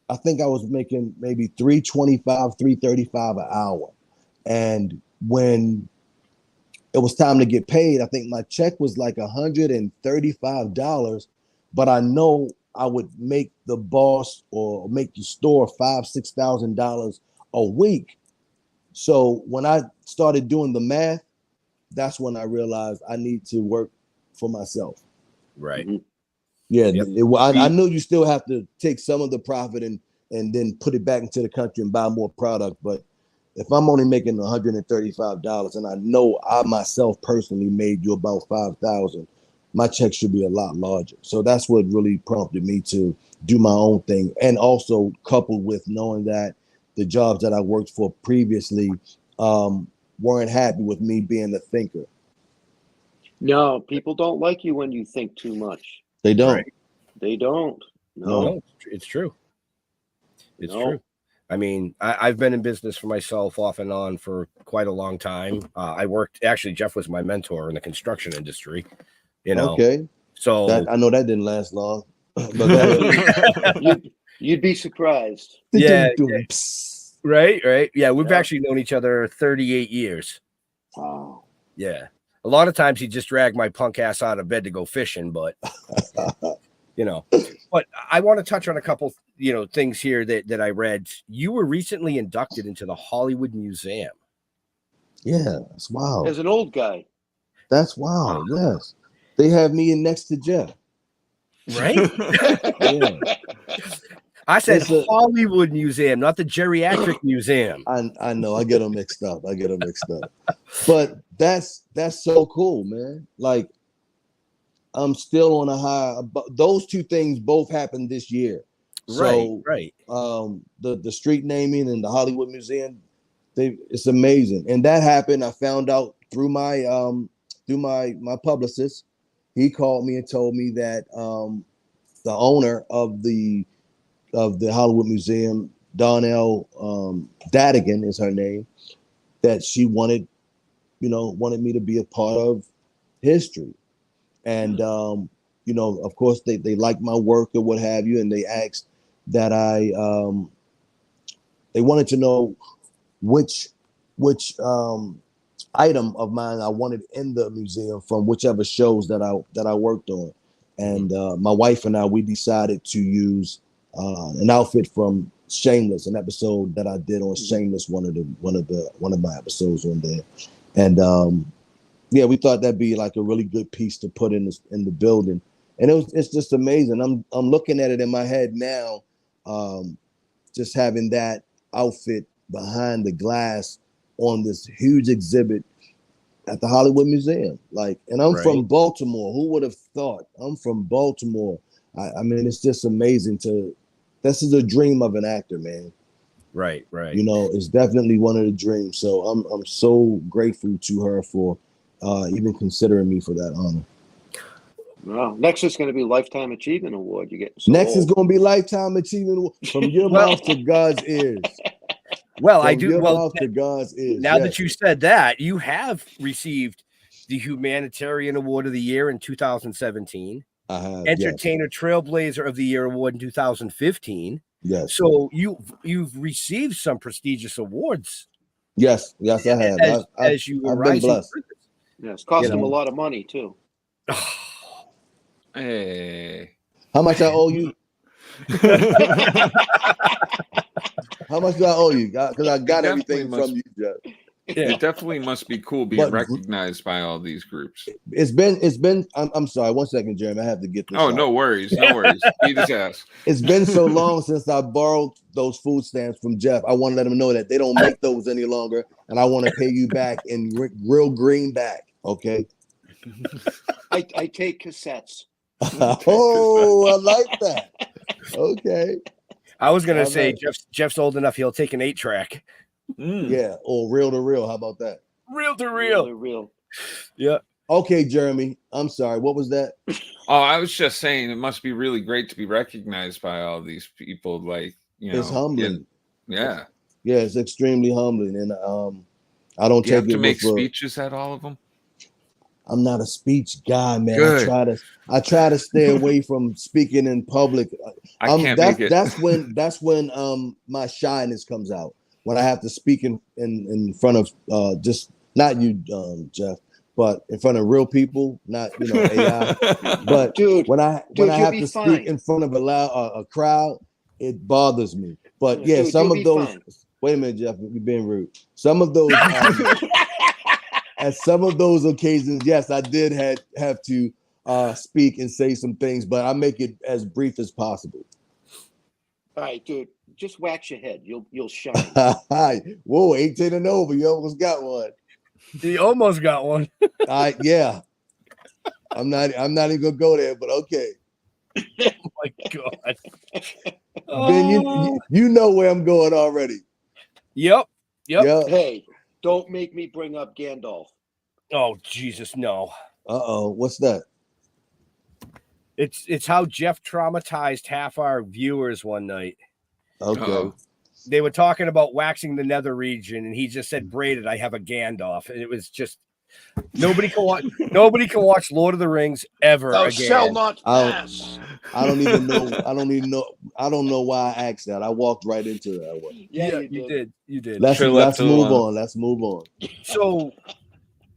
I think I was making maybe $325, $335 an hour. And when it was time to get paid, I think my check was like $135, but I know I would make the boss or make the store $5,000-$6,000 a week. So when I started doing the math, that's when I realized I need to work for myself. Right. Mhm. Yeah, Yep. I knew you still have to take some of the profit and then put it back into the country and buy more product. But if I'm only making $135 and I know I myself personally made you about $5,000, my check should be a lot larger. So that's what really prompted me to do my own thing. And also coupled with knowing that the jobs that I worked for previously weren't happy with me being a thinker. No, people don't like you when you think too much. They don't. Right. They don't. No. No, it's true. It's No. true. I mean, I've been in business for myself off and on for quite a long time. I worked, actually, Jeff was my mentor in the construction industry, you know. Okay. So I know that didn't last long. But go ahead. You'd be surprised. Yeah, Psst. right. Yeah, we've Yeah. actually known each other 38 years. Wow. Yeah. A lot of times he just dragged my punk ass out of bed to go fishing, but you know. But I want to touch on a couple, things here that I read. You were recently inducted into the Hollywood Museum. Yeah, that's wild. As an old guy. That's wild. Yes. They have me in next to Jeff. Right? Yeah. I said It's a- Hollywood Museum, not the geriatric museum. I know. I get them mixed up. But that's so cool, man. Like, I'm still on a high. But those two things both happened this year. So, Right. The street naming and the Hollywood Museum, it's amazing. And that happened. I found out through my publicist. He called me and told me that the owner of the Hollywood Museum, Donnell Dadigan is her name, that she wanted me to be a part of history. And of course they like my work or what have you, and they asked that they wanted to know which item of mine I wanted in the museum from whichever shows that I worked on. And my wife and I, we decided to use an outfit from Shameless, an episode that I did on Shameless, one of my episodes on there. And we thought that'd be like a really good piece to put in the building. And it's just amazing. I'm looking at it in my head now, just having that outfit behind the glass on this huge exhibit at the Hollywood Museum. Like, and I'm from Baltimore. Who would have thought? I'm from Baltimore. I mean, it's just amazing this is a dream of an actor, man. Right. It's definitely one of the dreams. So I'm so grateful to her for even considering me for that honor. Well, next is going to be Lifetime Achievement Award. You get next is going to be Lifetime Achievement Award from your mouth to God's ears. Well, from I do. Your well, mouth to God's ears. Now that you said that, you have received the Humanitarian Award of the Year in 2017. I have, Entertainer Trailblazer of the Year award in 2015. Yes. So you've received some prestigious awards. Yes, I have. As you I've were been blessed. Yes, cost them a lot of money too. Hey. How much I owe you? How much do I owe you? Because I got everything from you, Jeff. It definitely must be cool being recognized by all these groups. It's been. I'm sorry. 1 second, Jeremy. I have to get this. Oh, no worries. Beat his ass. It's been so long since I borrowed those food stamps from Jeff. I want to let him know that they don't make those any longer, and I want to pay you back in real greenback. Okay. I take cassettes. Oh, I like that. Okay. I was gonna say Jeff's old enough. He'll take an 8-track. Yeah, or reel to reel. How about that? Reel to reel. Real. Yeah. Okay, Jeremy. I'm sorry. What was that? Oh, I was just saying it must be really great to be recognized by all these people. Like, It's humbling. Yeah. Yeah, it's extremely humbling, and I don't Do you take have to it make for speeches at all of them? I'm not a speech guy, man. Good. I try to stay away from speaking in public. I can't make it. That's when my shyness comes out, when I have to speak in front of just not you, Jeff, but in front of real people, not AI. But Dude, when I you'll have be to fine. speak in front of a crowd, it bothers me. But yeah, Dude, some you'll of be those. fine. Wait a minute, Jeff, you're being rude. Some of those. At some of those occasions, yes, I did have to speak and say some things, but I make it as brief as possible. All right, dude, just wax your head. You'll shine. Whoa, 18 and over. You almost got one. He almost got one. Yeah. I'm not even gonna go there, but okay. Oh my God. Ben, you know where I'm going already. Yep. Hey, don't make me bring up Gandalf. Oh Jesus, no. Uh-oh, what's that? It's how Jeff traumatized half our viewers one night. Okay. Uh-oh. They were talking about waxing the nether region, and he just said, "Braided, I have a Gandalf," and it was just nobody can watch. Nobody can watch Lord of the Rings ever Thou again. shall not pass. I don't even know. I don't know why I asked that. I walked right into that one. Yeah, you did. You did. Let's left it move alone. on. Let's move on. So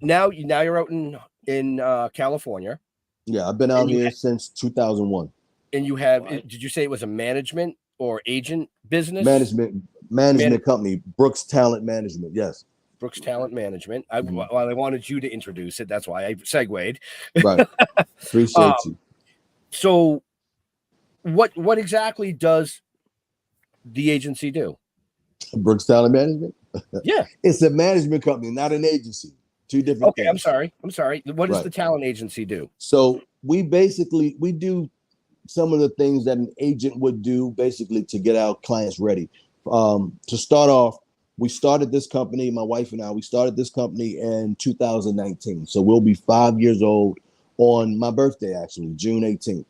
now you're out in California. Yeah, I've been out here since 2001. And you have, Right. did you say it was a management or agent business? Management company, Brooks Talent Management. Yes. Brooks Talent Management. I wanted you to introduce it. That's why I segued. Right. Appreciate you. So what exactly does the agency do? Brooks Talent Management? Yeah. It's a management company, not an agency. Two different things. I'm sorry. What does the talent agency do? So we do some of the things that an agent would do basically to get our clients ready. To start off, we started this company, my wife and I, we started this company in 2019. So we'll be 5 years old on my birthday, actually, June 18th.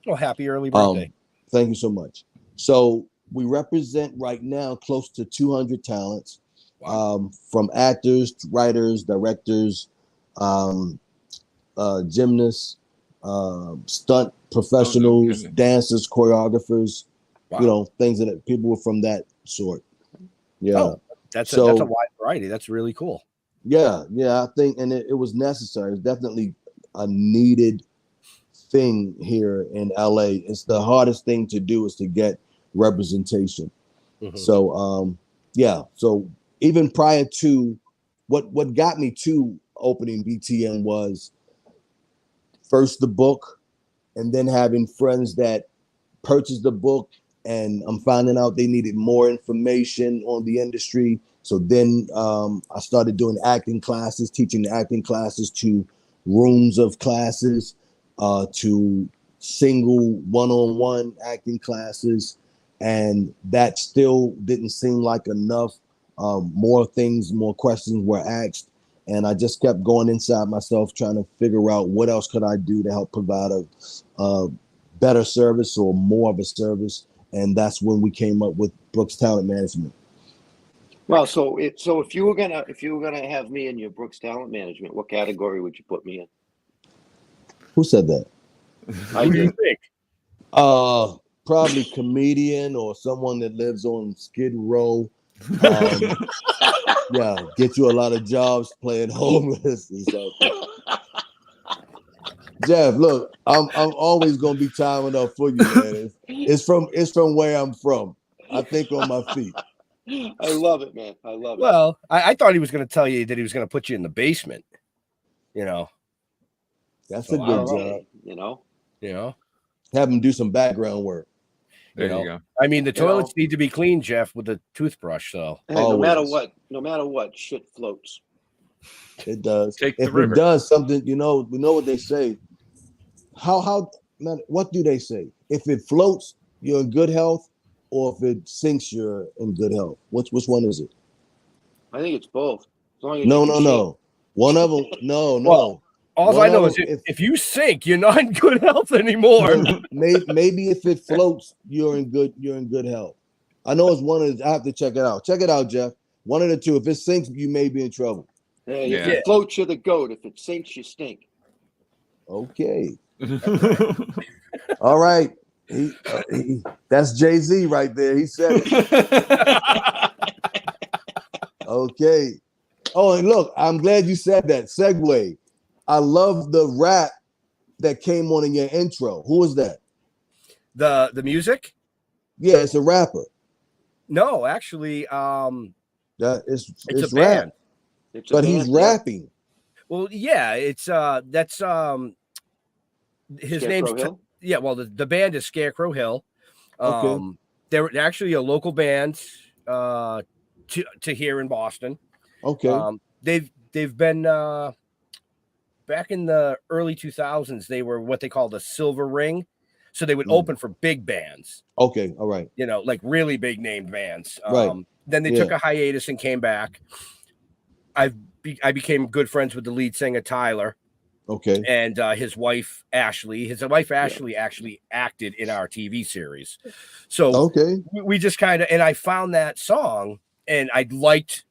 Oh, happy early birthday. Thank you so much. So we represent right now close to 200 talents. Wow. From actors, writers, directors, gymnasts, stunt professionals, dancers, choreographers, things that people from that sort. Yeah. Oh, that's a wide variety. That's really cool. Yeah. I think, and it was necessary. It's definitely a needed thing here in LA. It's the hardest thing to do is to get representation. Mm-hmm. So, so even prior to what got me to opening BTN was first the book, and then having friends that purchased the book, and I'm finding out they needed more information on the industry. So then I started doing acting classes, teaching the acting classes to rooms of classes, to single one-on-one acting classes, and that still didn't seem like enough. More questions were asked, and I just kept going inside myself trying to figure out what else could I do to help provide a better service or more of a service, and that's when we came up with Brooks Talent Management. Well, so if you were gonna have me in your Brooks Talent Management, what category would you put me in? Who said that? Who do you think? Probably comedian or someone that lives on Skid Row. Get you a lot of jobs playing homeless and stuff. Jeff, look, I'm always gonna be timing up for you, man. It's from where I'm from. I think on my feet. I love it, man. I love it. Well, I thought he was going to tell you that he was going to put you in the basement. That's a good job. Have him do some background work. There you go. I mean, the toilets need to be clean, Jeff, with a toothbrush. So hey, no matter what, shit floats. It does. If it does something, we know what they say. How man, what do they say? If it floats, you're in good health, or if it sinks, you're in good health. Which one is it? I think it's both. As long as no. One of them, no. Well, all I know is if you sink, you're not in good health anymore. Maybe if it floats, you're in good health. I know it's one of the, I have to check it out. Check it out, Jeff. One of the two. If it sinks, you may be in trouble. Hey, if Yeah. it floats, you're the goat. If it sinks, you stink. Okay. All right. That's Jay-Z right there. He said it. Okay. Oh, and look, I'm glad you said that. Segue. I love the rap that came on in your intro. Who was that? The music? Yeah, it's a rapper. No, actually, It's a rap. band. It's a But band, he's yeah. rapping. Well, yeah, it's that's his Scarecrow name's Hill? yeah. Well, the band is Scarecrow Hill. Okay. They're actually a local band to here in Boston. Okay. They've been back in the early 2000s. They were what they call the Silver Ring, so they would open for big bands. Okay. All right. You know, like really big named bands. Right. Then they took a hiatus and came back. I became good friends with the lead singer Tyler. Okay. And his wife Ashley. His wife Ashley actually acted in our TV series. So we just kind of, and I found that song and I liked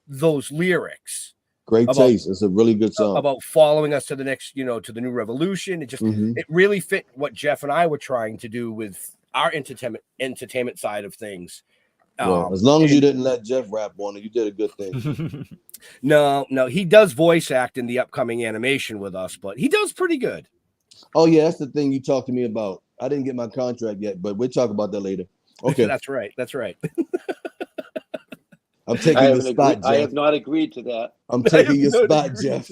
those lyrics. Great taste. It's a really good song. About following us to the next, to the new revolution. It just it really fit what Jeff and I were trying to do with our entertainment side of things. Well, as long as you didn't let Jeff rap on it, you did a good thing. No, he does voice act in the upcoming animation with us, but he does pretty good. Oh yeah, that's the thing you talked to me about. I didn't get my contract yet, but we'll talk about that later. Okay. That's right. I'm taking your spot, Jeff. I have not agreed to that. I'm taking your spot, Jeff.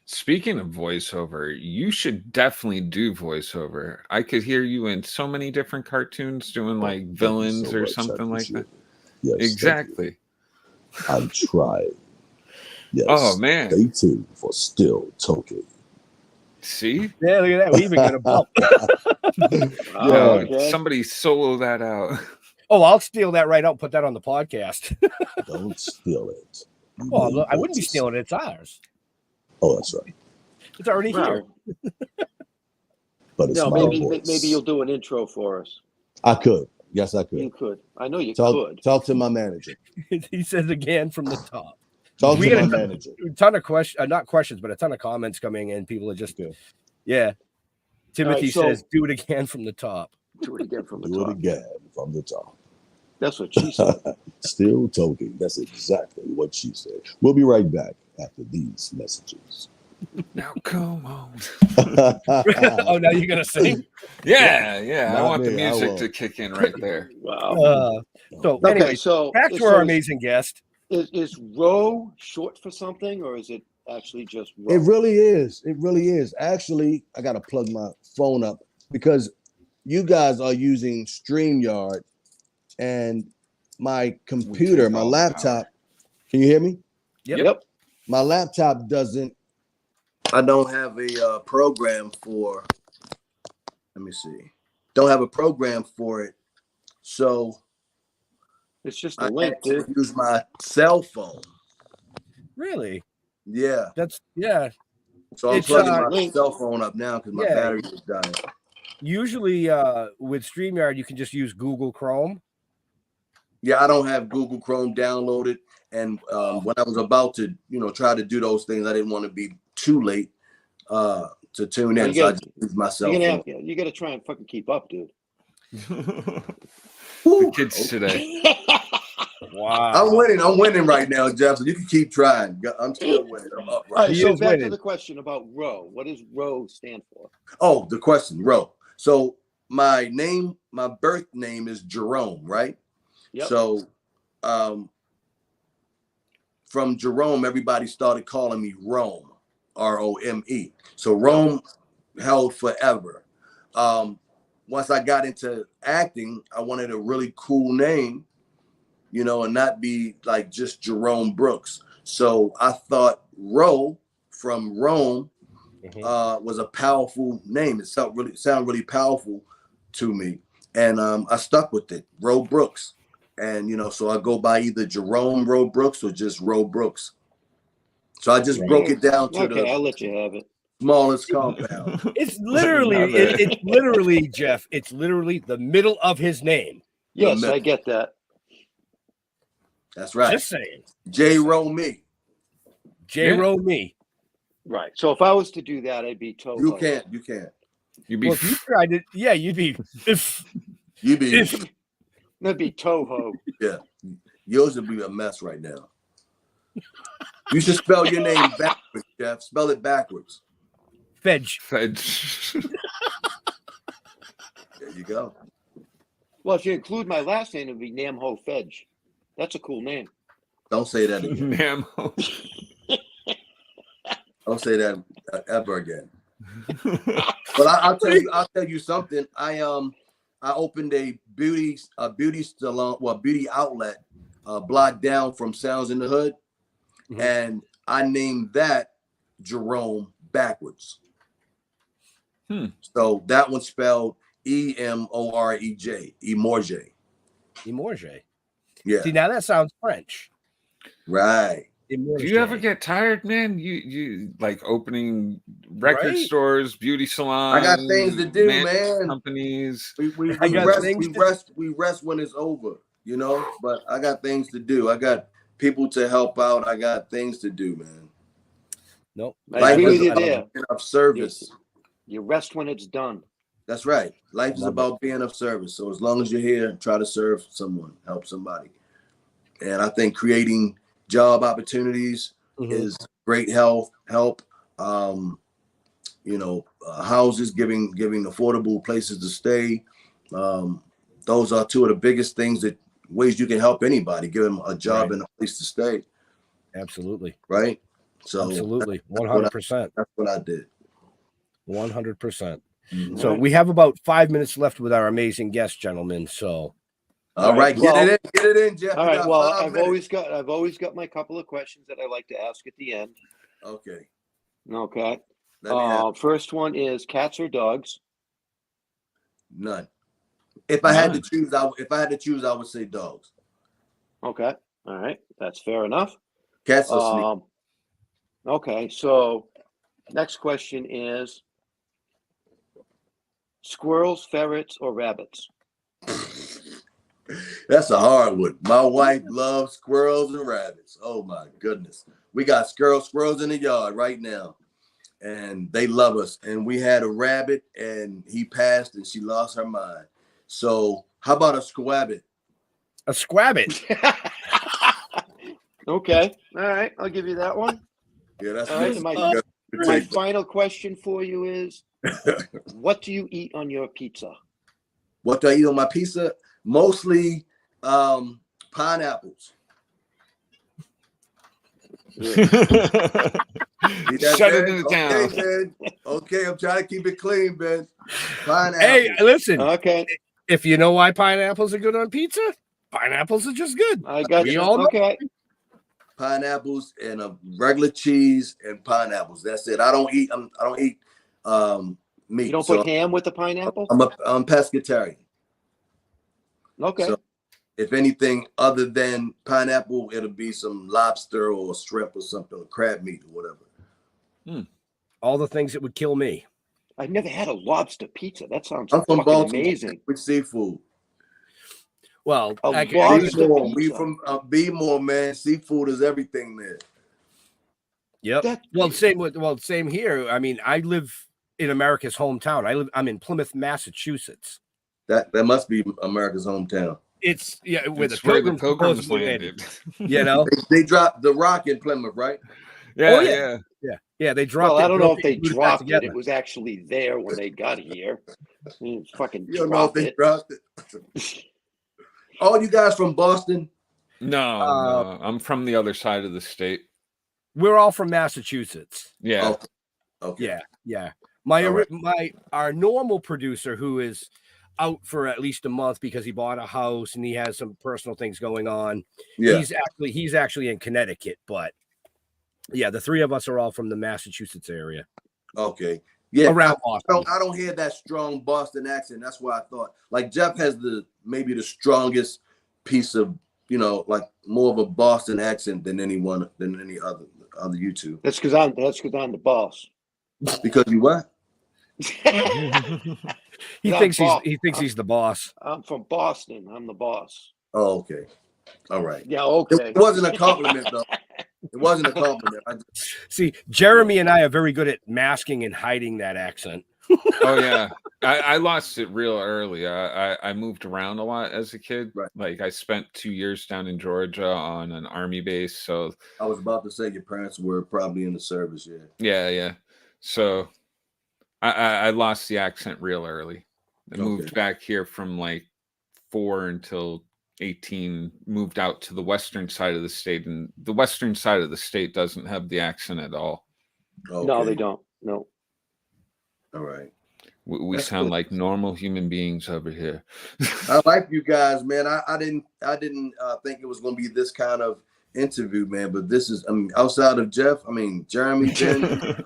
Speaking of voiceover, you should definitely do voiceover. I could hear you in so many different cartoons doing like villains or something like that. Yes, exactly. I'm trying. Yes. Oh man. Stay tuned for Still Toking. See? Yeah, look at that. We even got a bump. Somebody solo that out. Oh, I'll steal that right out and put that on the podcast. Don't steal it. Well, I wouldn't be stealing it. It's ours. Oh, that's right. It's already here. But it's maybe you'll do an intro for us. I could. Yes, I could. You could. I know you could. Talk to my manager. He says again from the top. Talk to my manager. A ton of questions, not questions, but a ton of comments coming in. People are just good. Yeah. Timothy says, do it again from the top. Do it again from the top. Do it again from the top. That's what she said. Still Toking. That's exactly what she said. We'll be right back after these messages. Now come on. Oh, now you're gonna sing? Yeah. I want the music to kick in right there. Wow. Anyway, back to our amazing guest. Is RO short for something, or is it actually just RO? It really is. It really is. Actually, I gotta plug my phone up because you guys are using StreamYard and my computer, my laptop. Can you hear me? Yep. My laptop doesn't. I don't have a program for. Let me see. Don't have a program for it, so it's just a link. I use my cell phone. Really? Yeah. So I'm plugging my cell phone up now because my battery is dying. Usually, with StreamYard, you can just use Google Chrome. Yeah, I don't have Google Chrome downloaded, and when I was about to, try to do those things, I didn't want to be too late to tune in. So I just use my cell phone. You got to try and fucking keep up, dude. The kids today. Wow. I'm winning right now, Jeff. So you can keep trying. I'm still winning. I'm up right. All right, so back to the question about RO. What does RO stand for? Oh, the question, RO. So my birth name is Jerome, right? Yep. So from Jerome, everybody started calling me Rome, R-O-M-E. So Rome held forever. Once I got into acting, I wanted a really cool name, and not be like just Jerome Brooks. So I thought RO from Rome was a powerful name. It sounded really powerful to me. And I stuck with it, RO Brooks. And, so I go by either Jerome RO Brooks or just RO Brooks. So I just broke it down to I'll let you have it. Smallest compound. It's literally, Jeff, it's literally the middle of his name. Yes, I get that. That's right. Just saying. J-Ro me. J-Ro me. Right. So if I was to do that, I'd be Toho. You can't. You'd be Well, if you tried it, yeah, you'd be. You be. That'd be Toho. Yeah. Yours would be a mess right now. You should spell your name backwards, Jeff. Spell it backwards. Fedge. There you go. Well, if you include my last name, it'd be Namho Fedge. That's a cool name. Don't say that again. Namo. Don't say that ever again. But I'll tell you something. I opened a beauty salon, beauty outlet, block down from Sounds in the Hood, and I named that Jerome backwards. So that one spelled E-M-O-R-E-J, Emorge. Emorge. Yeah. See, now that sounds French. Right. Do you ever get tired, man? You like opening record stores, beauty salons? I got things to do, man. Companies. We rest when it's over, you know. But I got things to do. I got people to help out. I got things to do, man. Nope. I agree with you there. Of service. You rest when it's done. That's right. Life is about being of service. So as long as you're here, try to serve someone, help somebody. And I think creating job opportunities is great help. Houses, giving affordable places to stay. Those are two of the biggest ways you can help anybody, give them a job and a place to stay. Absolutely. Right. So absolutely. 100%. That's what I did. 100%. So we have about 5 minutes left with our amazing guest, gentlemen. So all right, get it in, Jeff. All right. Well, I've always got my couple of questions that I like to ask at the end. Okay. First one is cats or dogs? None. If I had to choose, I would say dogs. Okay. All right. That's fair enough. Cats are sneaky. Okay. So next question is squirrels, ferrets, or rabbits? That's a hard one. My wife loves squirrels and rabbits. Oh my goodness. We got squirrels in the yard right now. And they love us. And we had a rabbit and he passed and she lost her mind. So how about a squabbit? A squabbit. Okay. All right. I'll give you that one. Yeah, that's right. My final question for you is what do you eat on your pizza? What do I eat on my pizza? Mostly pineapples. Shut it in the town. Man. Okay, I'm trying to keep it clean, man. Pineapples. Hey, listen. Okay. If you know why pineapples are good on pizza, pineapples are just good. I got you. All okay. Pineapples and a regular cheese and pineapples. That's it. I don't eat meat. You don't put ham with the pineapple? I'm pescatarian. Okay. So if anything other than pineapple, it'll be some lobster or shrimp or something, or crab meat or whatever. All the things that would kill me. I've never had a lobster pizza. That sounds I'm from Baltimore, amazing. with seafood. Well, we from Bmore, man. Seafood is everything there. Yep. Same here. I mean, I live in America's hometown. I'm in Plymouth, Massachusetts. That must be America's hometown. It's where the Pilgrims landed. You know, they dropped the rock in Plymouth, right? Yeah. They dropped. Well, I don't know if they dropped it. It was actually there when they got here. Fucking. You don't know if they dropped it. Oh, you guys from Boston? No, I'm from the other side of the state. We're all from Massachusetts. Yeah. Okay. Yeah. Our normal producer, who is out for at least a month because he bought a house and he has some personal things going on. Yeah. He's actually in Connecticut, but yeah, the three of us are all from the Massachusetts area. Okay. Yeah. Around Boston. I don't hear that strong Boston accent. That's why I thought like Jeff has maybe the strongest piece of, like more of a Boston accent than any other YouTube. That's because I'm the boss. Because you what? He thinks he's the boss. I'm from Boston. I'm the boss. Oh, okay. All right. Yeah, okay. It wasn't a compliment though. It wasn't a compliment. See, Jeremy and I are very good at masking and hiding that accent. Oh yeah, I lost it real early. I moved around a lot as a kid. Right. Like I spent 2 years down in Georgia on an army base. So I was about to say your parents were probably in the service. yeah. So I lost the accent real early. I moved back here from like 4 until 18. Moved out to the western side of the state, and the western side of the state doesn't have the accent at all. Okay. No, they don't. No. All right. We sound like normal human beings over here. I like you guys, man. I didn't think it was going to be this kind of interview, man. But this is, I mean, outside of Jeff, I mean, Jeremy, Jen.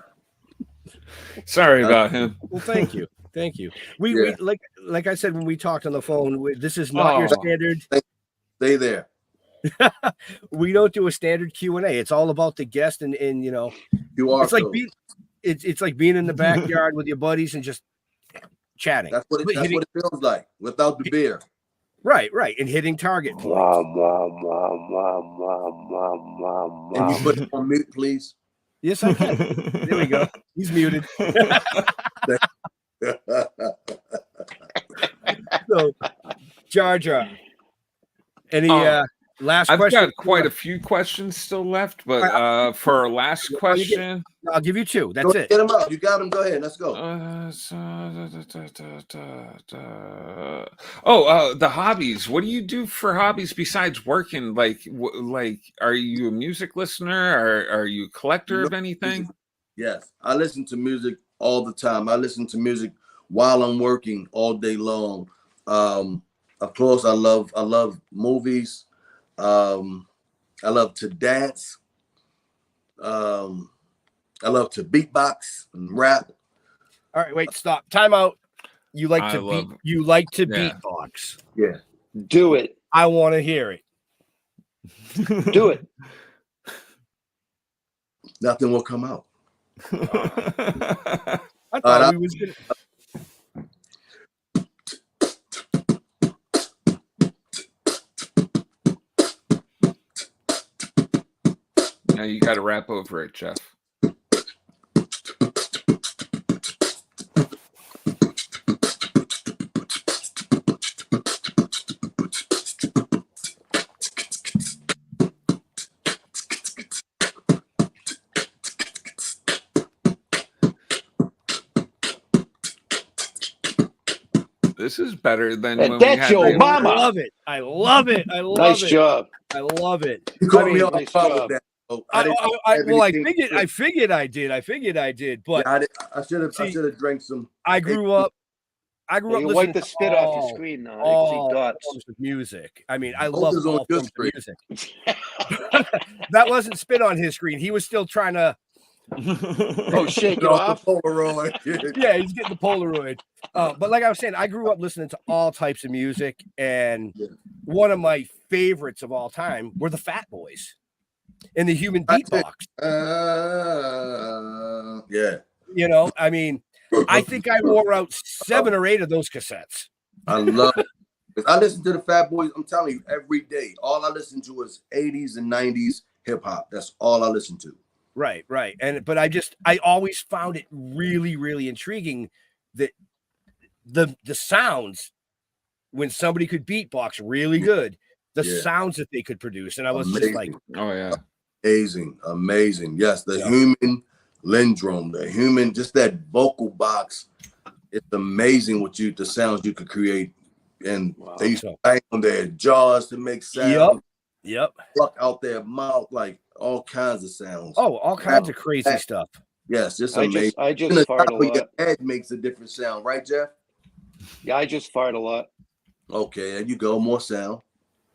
Sorry about him. Well, thank you. We like I said when we talked on the phone, this is not your standard. Stay there. We don't do a standard Q&A. It's all about the guest, and you know, it's like it's like being in the backyard with your buddies and just chatting. That's what it feels like without the beer. Right, and hitting target points. Can you put it on mute, please? Yes, I can. There we go. He's muted. So, Jar Jar, any last I've question? got quite a few questions still left, but for our last question, I'll give you 2. That's it. Get them out. You got them. Go ahead. Let's go. The hobbies. What do you do for hobbies besides working? Like, are you a music listener? Or are you a collector of anything? Yes, I listen to music all the time. I listen to music while I'm working all day long. Of course, I love movies. I love to dance. I love to beatbox and rap. All right, wait, stop. Time out. You like to beatbox. Yeah. Do it. I want to hear it. Do it. Nothing will come out. I thought we was gonna. Now you got to rap over it, Jeff. This is better than when that's we had your mama. I love it. Nice job. I love it. You caught me nice job. that. I figured I did, but yeah, I should have drank some. I grew up You listening wipe the to spit off your screen now. You can see dots. forms of music. I mean, I love all your forms of music. That wasn't spit on his screen. He was still trying to. Oh, shake it off. Polaroid. Yeah, he's getting the Polaroid. But like I was saying, I grew up listening to all types of music, and one of my favorites of all time were the Fat Boys and the Human Beatbox. Yeah. You know, I mean, I think I wore out 7 or 8 of those cassettes. I love it. I listen to the Fat Boys, I'm telling you, every day. All I listen to is 80s and 90s hip hop. That's all I listen to. Right. But I always found it really, really intriguing that the sounds when somebody could beatbox really good, the sounds that they could produce. And I was just like, oh yeah. Amazing. Yes, the human Lindrum, just that vocal box. It's amazing the sounds you could create. And they used to bang on their jaws to make sound. Yep. Pluck out their mouth, like all kinds of sounds. Oh, all kinds of crazy stuff. Yes, just amazing. I just fart a lot. Your head makes a different sound, right, Jeff? Yeah, I just fart a lot. Okay, there you go. More sound.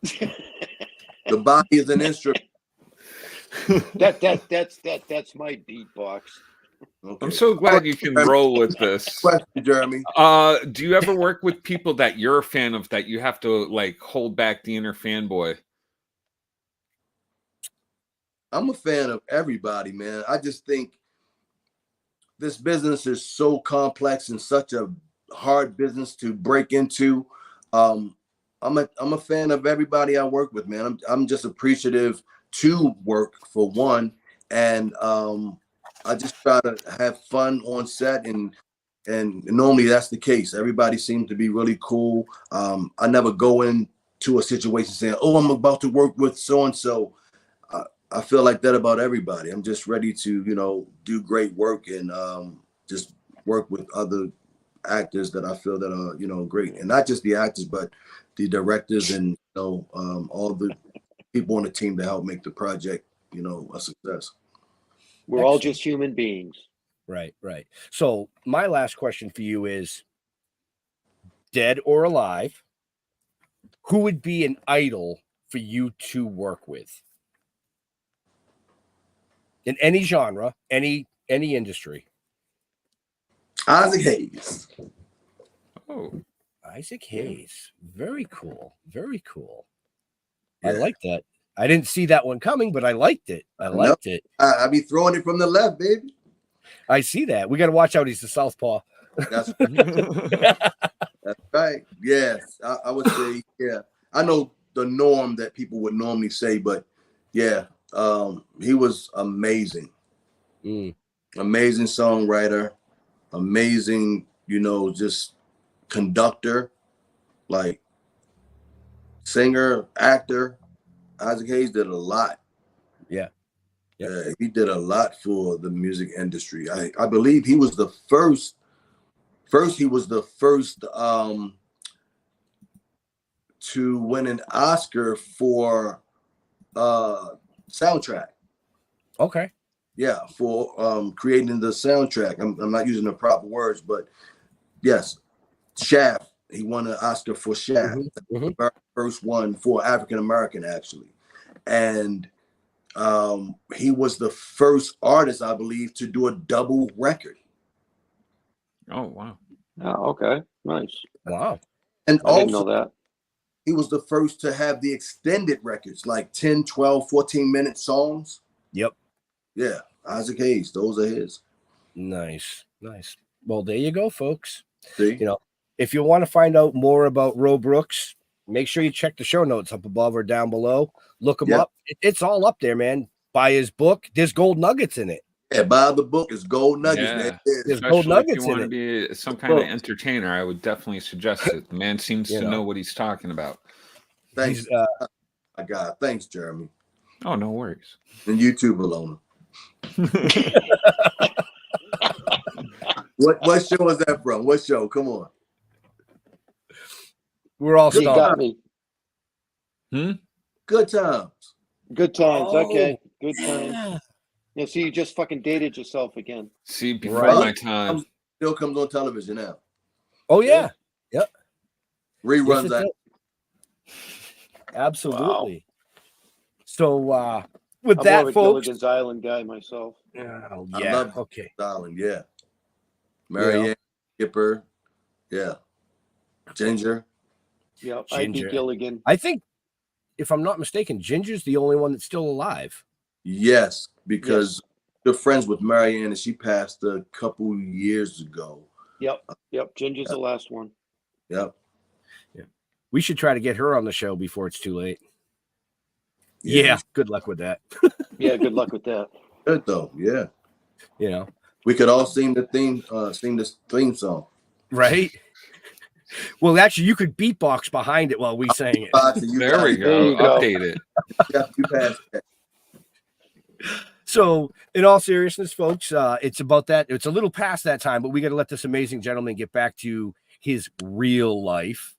The body is an instrument. That's my beatbox. Okay. I'm so glad you can roll with this. Question, Jeremy. Do you ever work with people that you're a fan of that you have to like hold back the inner fanboy? I'm a fan of everybody, man. I just think this business is so complex and such a hard business to break into. I'm a fan of everybody I work with, man. I'm just appreciative to work for one, and I just try to have fun on set, and normally that's the case. Everybody seems to be really cool. I never go into a situation saying, "Oh, I'm about to work with so and so." I feel like that about everybody. I'm just ready to, do great work and just work with other actors that I feel that are, great, and not just the actors, but the directors and all the people on the team to help make the project, a success. We're all just human beings. Right. So my last question for you is, dead or alive, who would be an idol for you to work with? In any genre, any industry. Isaac Hayes. Oh, Isaac Hayes. Very cool. Very cool. Yeah. I like that. I didn't see that one coming, but I liked it. I be throwing it from the left, baby. I see that. We got to watch out. He's the southpaw. That's right. Yes, I would say, yeah. I know the norm that people would normally say, but yeah, he was amazing. Amazing songwriter, amazing, just conductor, like singer, actor. Isaac Hayes did a lot. Yeah. He did a lot for the music industry. I believe he was the first. First, he was the first to win an Oscar for soundtrack. Okay. Yeah, for creating the soundtrack. I'm not using the proper words, but yes, Shaft. He won an Oscar for Shaft. The very first one for African American, actually. And he was the first artist, I believe, to do a double record. oh wow. Oh, okay. Nice. Wow. And I didn't know that. he was the first to have the extended records, like 10, 12, 14-minute songs. Yep. Yeah, Isaac Hayes, those are his. Nice. Well, there you go, folks. See? If you want to find out more about RO Brooks, make sure you check the show notes up above or down below. Look him up. It's all up there, man. Buy his book. There's gold nuggets in it. Yeah, buy the book. It's gold nuggets, man. There's gold nuggets if you want in to be some kind of entertainer, I would definitely suggest it. The man seems to know what he's talking about. Thanks, my God. Thanks, Jeremy. Oh, no worries. And you too, Bologna. What show is that from? What show? Come on. We're all You got stumped. me. Good times. Good times. Oh, Okay. Good times. Yeah, see, you just fucking dated yourself again. See, before Right. my time. Still comes on television now. Oh, yeah. Yep. Reruns. Yes, absolutely. So, with I'm that, more of a folks. Gilligan's Island guy myself. Oh, I yeah. love Okay. Island, yeah. Marianne, Skipper, yeah. Ginger. Yeah, I'd be Ginger. Gilligan. I think, if I'm not mistaken, Ginger's the only one that's still alive. Yes, because you're friends with Marianne, and she passed a couple years ago. Yep. Ginger's the last one. Yep. We should try to get her on the show before it's too late. Yeah. Good luck with that. Yeah, good luck with that. Good though. Yeah. We could all sing the theme, sing this theme song. Right. Well, actually, you could beatbox behind it while we sang it. There we go. Update it. You passed that. So, in all seriousness, folks, it's about that. It's a little past that time, but we got to let this amazing gentleman get back to his real life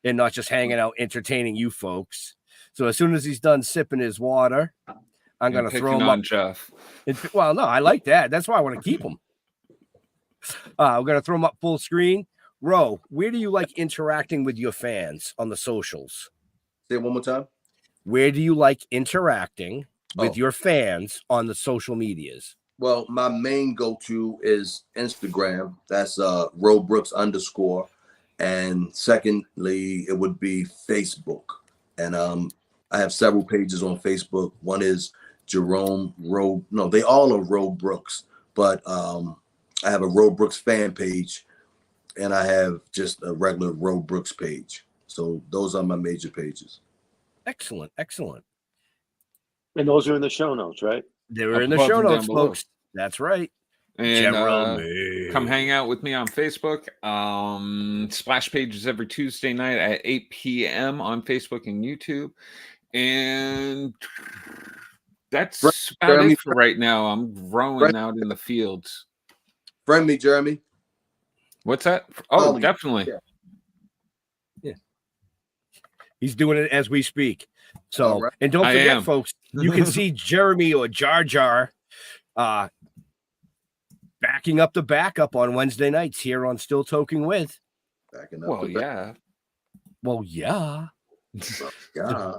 and not just hanging out, entertaining you folks. So, as soon as he's done sipping his water, I'm going to throw him on up. Jeff. Well, no, I like that. That's why I want to keep him. We're going to throw him up full screen. Ro, where do you like interacting with your fans on the socials? Say it one more time. Where do you like interacting with your fans on the social medias? Well, my main go-to is Instagram. That's RO Brooks _. And secondly, it would be Facebook. And I have several pages on Facebook. One is Jerome RO. No, they all are RO Brooks. But I have a RO Brooks fan page. And I have just a regular RO Brooks page. So those are my major pages. Excellent. And those are in the show notes, right? They were in the Above show and down notes, below. folks. That's right. And Jeremy. come hang out with me on Facebook. Splash pages every Tuesday night at 8 p.m. on Facebook and YouTube. And that's about Jeremy, it for right now. I'm rowing out in the fields. Friend me, Jeremy. What's that? Oh, Oh, definitely. yeah. He's doing it as we speak. So, All right. and don't I forget, am. folks, you can see Jeremy or Jar Jar backing up the backup on Wednesday nights here on Still Toking with. Backing up Well, the back. yeah. Well, yeah. Yeah.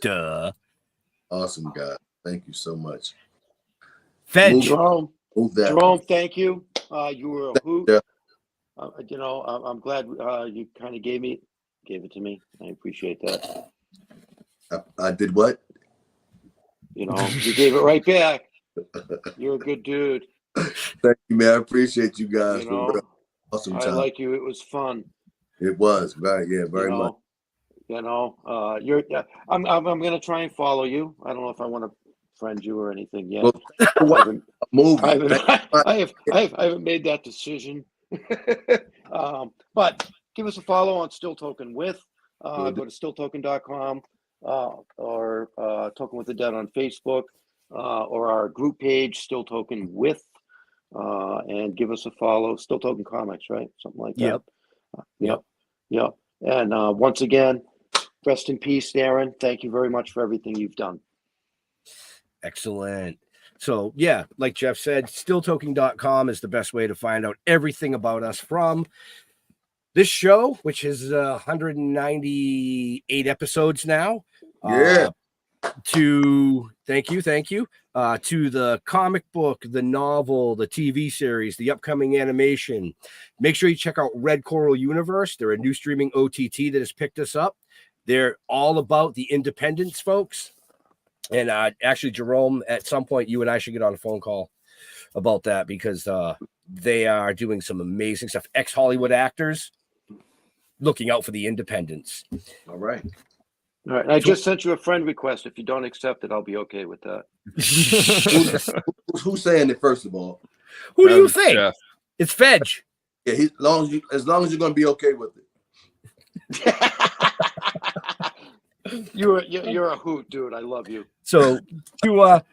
Duh. Awesome, guy. Thank you so much. Fedge. Jerome, Move that. Jerome, thank you. You were a hoot. Yeah. I'm glad you kind of gave it to me. I appreciate that. I did what? You gave it right back. You're a good dude. Thank you, man. I appreciate you guys. You for know, real. Awesome I time. like you. It was fun. It was right. Yeah, very much. I'm gonna try and follow you. I don't know if I want to friend you or anything yet. Well, I movie. haven't made that decision. But give us a follow on Still Toking with. Go to stilltoking.com or Token with the Dead on Facebook or our group page, Still Toking with, and give us a follow. Still Toking Comics, right? Something like that. Yep. And once again, rest in peace, Darren. Thank you very much for everything you've done. Excellent. So, yeah, like Jeff said, stilltoking.com is the best way to find out everything about us from this show, which is 198 episodes now. Yeah. Thank you. To the comic book, the novel, the TV series, the upcoming animation. Make sure you check out Red Coral Universe. They're a new streaming OTT that has picked us up. They're all about the independence, folks. And actually, Jerome, at some point, you and I should get on a phone call about that because they are doing some amazing stuff. Ex-Hollywood actors looking out for the independents. All right. All right. I just sent you a friend request. If you don't accept it, I'll be okay with that. Who's saying it first of all? Who do you think? Jeff. It's Fedge. Yeah, as long as you're gonna be okay with it. You're a hoot, dude. I love you. So to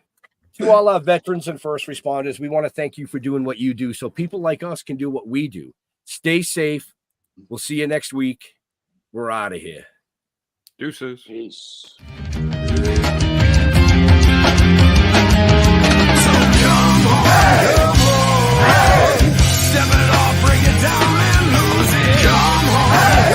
all our veterans and first responders, we want to thank you for doing what you do so people like us can do what we do. Stay safe. We'll see you next week. We're out of here. Deuces. Peace. Step it off, bring it down and lose it. Come on.